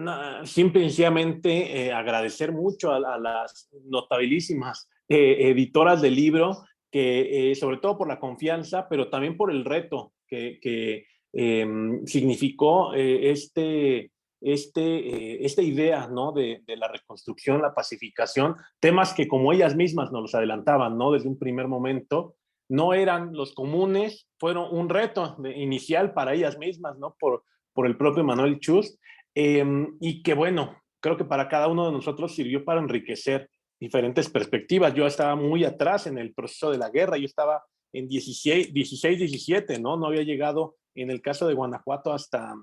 simple y sencillamente agradecer mucho a las notabilísimas editoras del libro, que sobre todo por la confianza, pero también por el reto que significó esta idea, ¿no? de la reconstrucción, la pacificación, temas que como ellas mismas nos los adelantaban, ¿no? Desde un primer momento, no eran los comunes, fueron un reto inicial para ellas mismas, ¿no? Por el propio Manuel Chust, y que bueno, creo que para cada uno de nosotros sirvió para enriquecer diferentes perspectivas. Yo estaba muy atrás en el proceso de la guerra, yo estaba en 16, 17, ¿no? No había llegado en el caso de Guanajuato hasta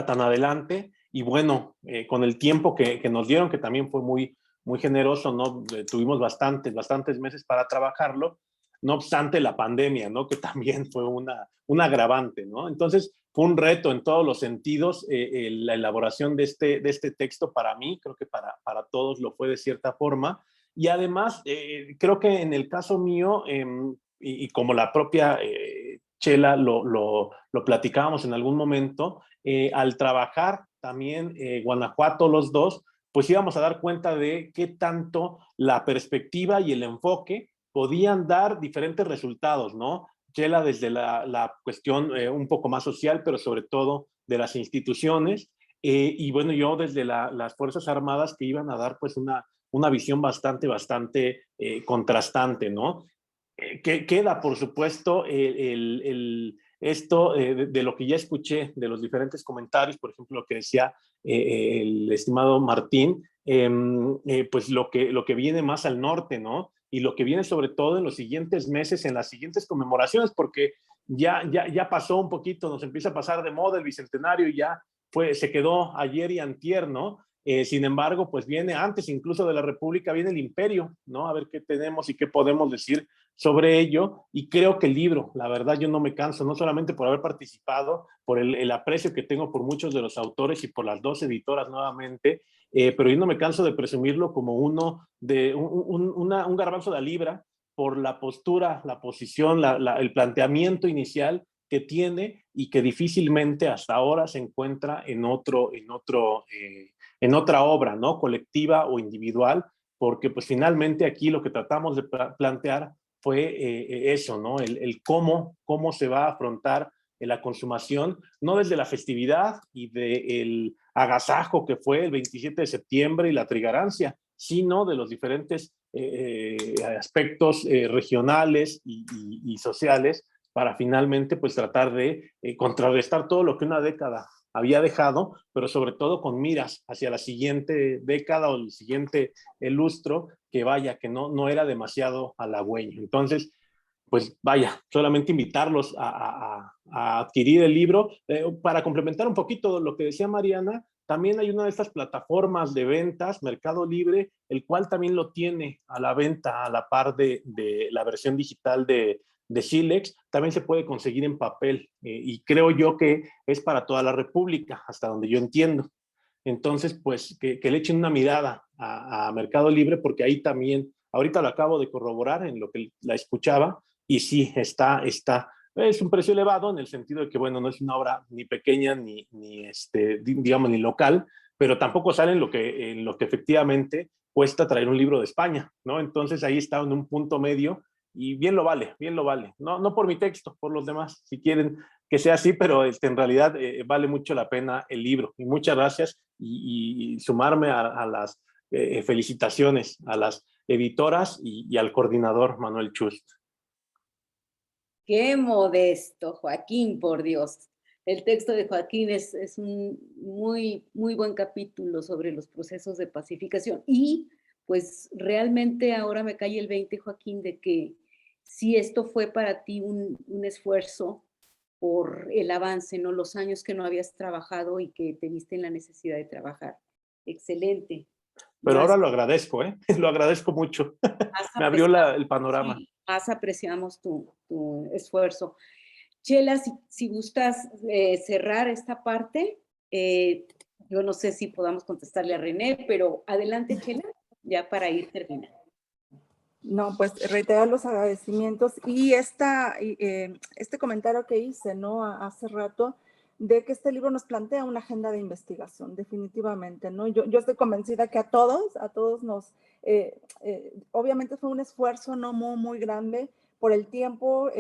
tan adelante, y bueno, con el tiempo que nos dieron, que también fue muy, muy generoso, ¿no? Tuvimos bastantes meses para trabajarlo, no obstante la pandemia, ¿no? Que también fue un agravante, ¿no? Entonces, fue un reto en todos los sentidos la elaboración de este texto. Para mí, creo que para todos lo fue de cierta forma, y además, creo que en el caso mío, y como la propia Chela lo platicábamos en algún momento, al trabajar también Guanajuato los dos, pues íbamos a dar cuenta de qué tanto la perspectiva y el enfoque podían dar diferentes resultados, ¿no? Chela desde la cuestión un poco más social, pero sobre todo de las instituciones, y bueno, yo desde las Fuerzas Armadas, que iban a dar pues una visión bastante contrastante, ¿no? Que queda, por supuesto, esto de lo que ya escuché de los diferentes comentarios, por ejemplo, lo que decía el estimado Martín, pues lo que viene más al norte, ¿no? Y lo que viene sobre todo en los siguientes meses, en las siguientes conmemoraciones, porque ya pasó un poquito, nos empieza a pasar de moda el Bicentenario y ya se quedó ayer y antier, ¿no? Sin embargo, pues viene antes incluso de la República, viene el Imperio, ¿no? A ver qué tenemos y qué podemos decir sobre ello. Y creo que el libro, la verdad, yo no me canso, no solamente por haber participado, por el aprecio que tengo por muchos de los autores y por las 2 editoras nuevamente, pero yo no me canso de presumirlo como un garbanzo de libra por la postura, la posición, el planteamiento inicial que tiene y que difícilmente hasta ahora se encuentra en otra obra, ¿no? Colectiva o individual, porque pues finalmente aquí lo que tratamos de plantear fue eso, ¿no? El cómo se va a afrontar la consumación, no desde la festividad y del agasajo que fue el 27 de septiembre y la trigarancia, sino de los diferentes aspectos regionales y sociales para finalmente pues tratar de contrarrestar todo lo que una década había dejado, pero sobre todo con miras hacia la siguiente década o el siguiente lustro, que vaya, que no era demasiado halagüeño. Entonces, pues vaya, solamente invitarlos a adquirir el libro. Para complementar un poquito lo que decía Mariana, también hay una de estas plataformas de ventas, Mercado Libre, el cual también lo tiene a la venta a la par de la versión digital de Silex. También se puede conseguir en papel y creo yo que es para toda la República, hasta donde yo entiendo. Entonces, pues que le echen una mirada a Mercado Libre, porque ahí también, ahorita lo acabo de corroborar en lo que la escuchaba, y sí, es un precio elevado en el sentido de que, bueno, no es una obra ni pequeña ni digamos, ni local, pero tampoco sale en lo que efectivamente cuesta traer un libro de España, ¿no? Entonces ahí está en un punto medio y bien lo vale, bien lo vale. No por mi texto, por los demás, si quieren que sea así, pero en realidad vale mucho la pena el libro. Y muchas gracias y sumarme a las felicitaciones a las editoras y al coordinador Manuel Chust. Qué modesto, Joaquín, por Dios. El texto de Joaquín es un muy, muy buen capítulo sobre los procesos de pacificación. Y pues realmente ahora me cae el 20, Joaquín, de que si esto fue para ti un esfuerzo por el avance, ¿no? Los años que no habías trabajado y que te viste en la necesidad de trabajar. Excelente. Pero ahora lo agradezco, ¿eh? Lo agradezco mucho. Me abrió el panorama. Sí, más apreciamos tu esfuerzo. Chela, si gustas cerrar esta parte, yo no sé si podamos contestarle a René, pero adelante, Chela, ya para ir terminando. No, pues reiterar los agradecimientos y este comentario que hice, ¿no? Hace rato, de que este libro nos plantea una agenda de investigación, definitivamente, ¿no? Yo estoy convencida que a todos nos, obviamente fue un esfuerzo, ¿no? Muy, muy grande por el tiempo,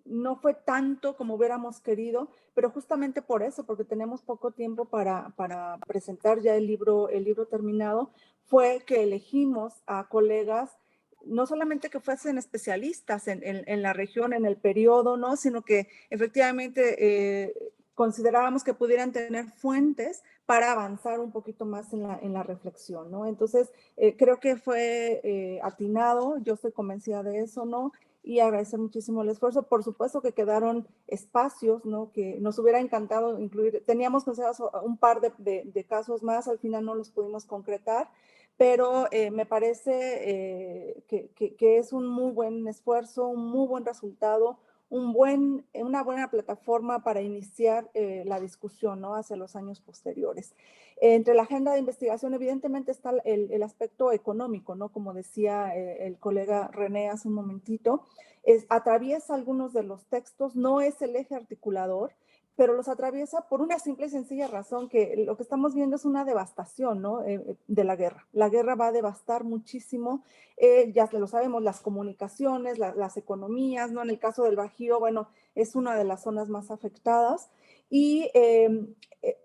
no fue tanto como hubiéramos querido, pero justamente por eso, porque tenemos poco tiempo para presentar ya el libro terminado, fue que elegimos a colegas, no solamente que fuesen especialistas en la región, en el periodo, ¿no? Sino que efectivamente considerábamos que pudieran tener fuentes para avanzar un poquito más en la reflexión, ¿no? Entonces, creo que fue atinado, yo estoy convencida de eso, ¿no? Y agradecer muchísimo el esfuerzo. Por supuesto que quedaron espacios, ¿no? Que nos hubiera encantado incluir. Teníamos considerados un par de casos más, al final no los pudimos concretar, pero me parece que es un muy buen esfuerzo, un muy buen resultado, una buena plataforma para iniciar la discusión, ¿no? Hacia los años posteriores. Entre la agenda de investigación, evidentemente, está el aspecto económico, ¿no? Como decía el colega René hace un momentito, atraviesa algunos de los textos, no es el eje articulador, pero los atraviesa por una simple y sencilla razón, que lo que estamos viendo es una devastación, ¿no? De la guerra. La guerra va a devastar muchísimo, ya lo sabemos, las comunicaciones, las economías, ¿no? En el caso del Bajío, bueno, es una de las zonas más afectadas. Y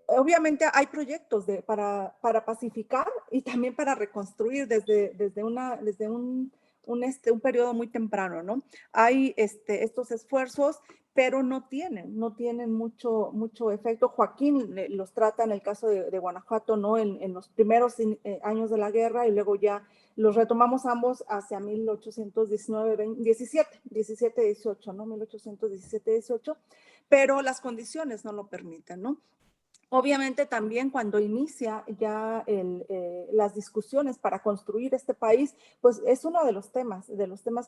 obviamente hay proyectos para pacificar y también para reconstruir desde un periodo muy temprano, ¿no? Hay estos esfuerzos, pero no tienen mucho efecto. Joaquín los trata en el caso de Guanajuato, ¿no? En los primeros años de la guerra y luego ya los retomamos ambos hacia 1817-18, ¿no? 1817-18, pero las condiciones no lo permiten, ¿no? Obviamente también cuando inicia ya las discusiones para construir este país, pues es uno de los temas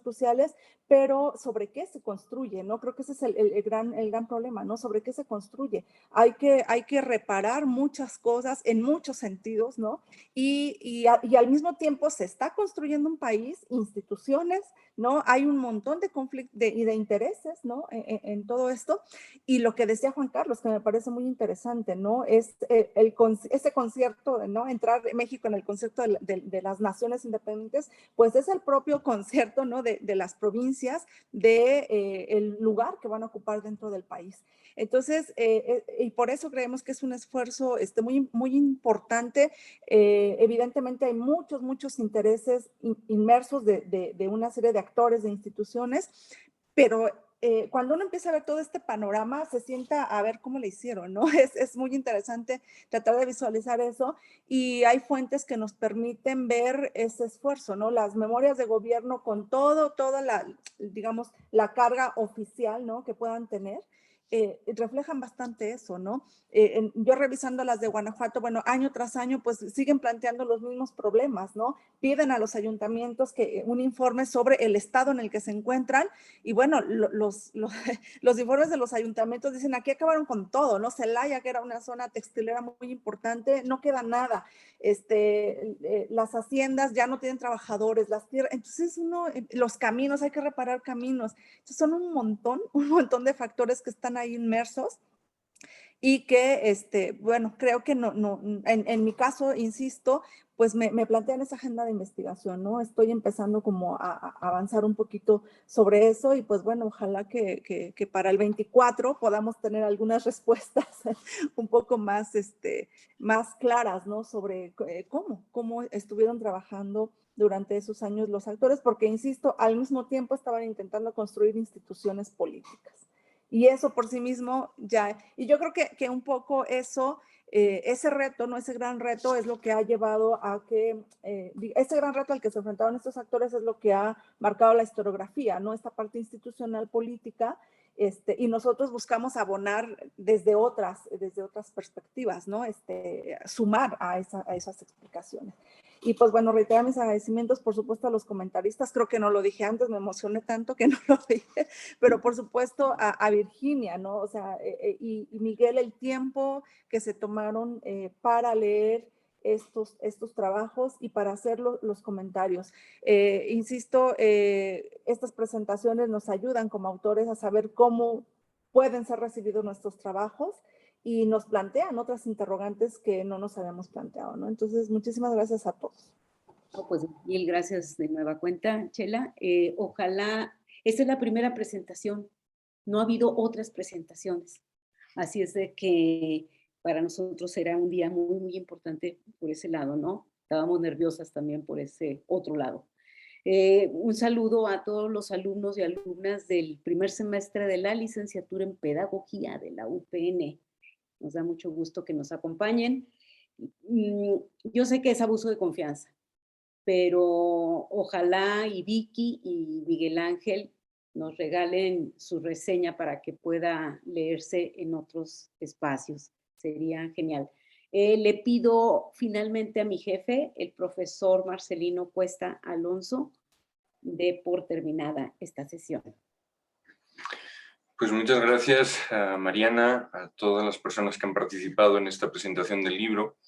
cruciales, pero ¿sobre qué se construye? ¿No? Creo que ese es el gran problema, ¿no? ¿Sobre qué se construye? Hay que reparar muchas cosas en muchos sentidos, ¿no? Y al mismo tiempo se está construyendo un país, instituciones, ¿no? Hay un montón de conflictos y de intereses, ¿no? En todo esto. Y lo que decía Juan Carlos, que me parece muy interesante, ¿no? Es ese concierto, ¿no? Entrar México en el concepto de las naciones independientes, pues es el propio concierto, ¿no? De las provincias, el lugar que van a ocupar dentro del país. Entonces, y por eso creemos que es un esfuerzo muy, muy importante. Evidentemente hay muchos intereses inmersos de una serie de actores, de instituciones, pero cuando uno empieza a ver todo este panorama, se sienta a ver cómo le hicieron, ¿no? Es muy interesante tratar de visualizar eso, y hay fuentes que nos permiten ver ese esfuerzo, ¿no? Las memorias de gobierno con toda digamos, la carga oficial, ¿no? Que puedan tener. Reflejan bastante eso, ¿no? Yo revisando las de Guanajuato, bueno, año tras año, pues siguen planteando los mismos problemas, ¿no? Piden a los ayuntamientos un informe sobre el estado en el que se encuentran, y bueno, los informes de los ayuntamientos dicen, aquí acabaron con todo, ¿no? Celaya, que era una zona textilera muy importante, no queda nada. Las haciendas ya no tienen trabajadores, las tierras, entonces los caminos, hay que reparar caminos. Entonces son un montón de factores que están ahí inmersos, y que, bueno, creo que en mi caso, insisto, pues me plantean esa agenda de investigación, ¿no? Estoy empezando como a avanzar un poquito sobre eso, y pues bueno, ojalá que para el 24 podamos tener algunas respuestas un poco más claras, ¿no? Sobre cómo estuvieron trabajando durante esos años los actores, porque insisto, al mismo tiempo estaban intentando construir instituciones políticas. Y eso por sí mismo ya, y yo creo que un poco eso, ese reto, ¿no? Ese gran reto es lo que ha llevado a que, ese gran reto al que se enfrentaron estos actores es lo que ha marcado la historiografía, ¿no? Esta parte institucional política, y nosotros buscamos abonar desde otras perspectivas, ¿no? Sumar a esas explicaciones. Y pues bueno, reiterar mis agradecimientos, por supuesto, a los comentaristas. Creo que no lo dije antes, me emocioné tanto que no lo dije, pero por supuesto a Virginia, ¿no? O sea, y Miguel, el tiempo que se tomaron para leer estos trabajos y para hacer los comentarios. Insisto, estas presentaciones nos ayudan como autores a saber cómo pueden ser recibidos nuestros trabajos, y nos plantean otras interrogantes que no nos habíamos planteado, ¿no? Entonces, muchísimas gracias a todos. Pues mil gracias de nueva cuenta, Chela. Ojalá, esta es la primera presentación, no ha habido otras presentaciones, así es de que para nosotros será un día muy, muy importante por ese lado, ¿no? Estábamos nerviosas también por ese otro lado. Un saludo a todos los alumnos y alumnas del primer semestre de la licenciatura en Pedagogía de la UPN. Nos da mucho gusto que nos acompañen. Yo sé que es abuso de confianza, pero ojalá y Vicky y Miguel Ángel nos regalen su reseña para que pueda leerse en otros espacios. Sería genial. Le pido finalmente a mi jefe, el profesor Marcelino Cuesta Alonso, dé por terminada esta sesión. Pues muchas gracias a Mariana, a todas las personas que han participado en esta presentación del libro.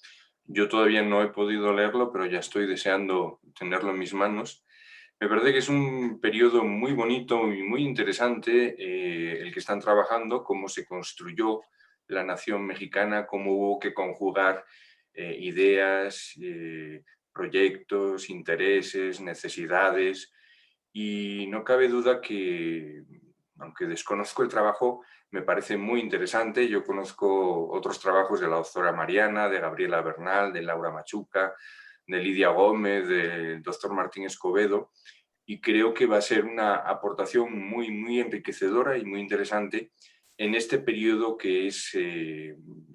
Yo todavía no he podido leerlo, pero ya estoy deseando tenerlo en mis manos. Me parece que es un periodo muy bonito y muy interesante el que están trabajando, cómo se construyó la nación mexicana, cómo hubo que conjugar ideas, proyectos, intereses, necesidades, y no cabe duda que, aunque desconozco el trabajo, me parece muy interesante. Yo conozco otros trabajos de la doctora Mariana, de Gabriela Bernal, de Laura Machuca, de Lidia Gómez, del doctor Martín Escobedo, y creo que va a ser una aportación muy, muy enriquecedora y muy interesante en este periodo que es,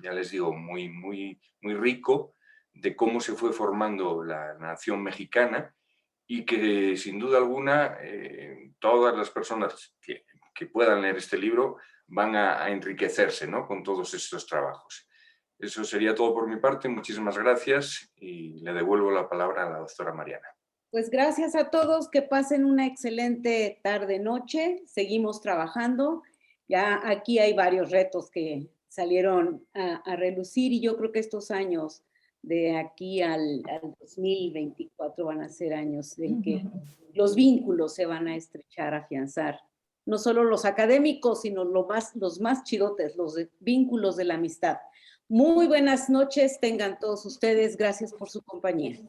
ya les digo, muy rico, de cómo se fue formando la nación mexicana y que sin duda alguna todas las personas que puedan leer este libro van a enriquecerse, ¿no?, con todos estos trabajos. Eso sería todo por mi parte. Muchísimas gracias y le devuelvo la palabra a la doctora Mariana. Pues gracias a todos, que pasen una excelente tarde-noche. Seguimos trabajando. Ya aquí hay varios retos que salieron a relucir y yo creo que estos años de aquí al 2024 van a ser años en que los vínculos se van a estrechar, a afianzar. No solo los académicos, sino los más chidotes, los vínculos de la amistad. Muy buenas noches tengan todos ustedes. Gracias por su compañía.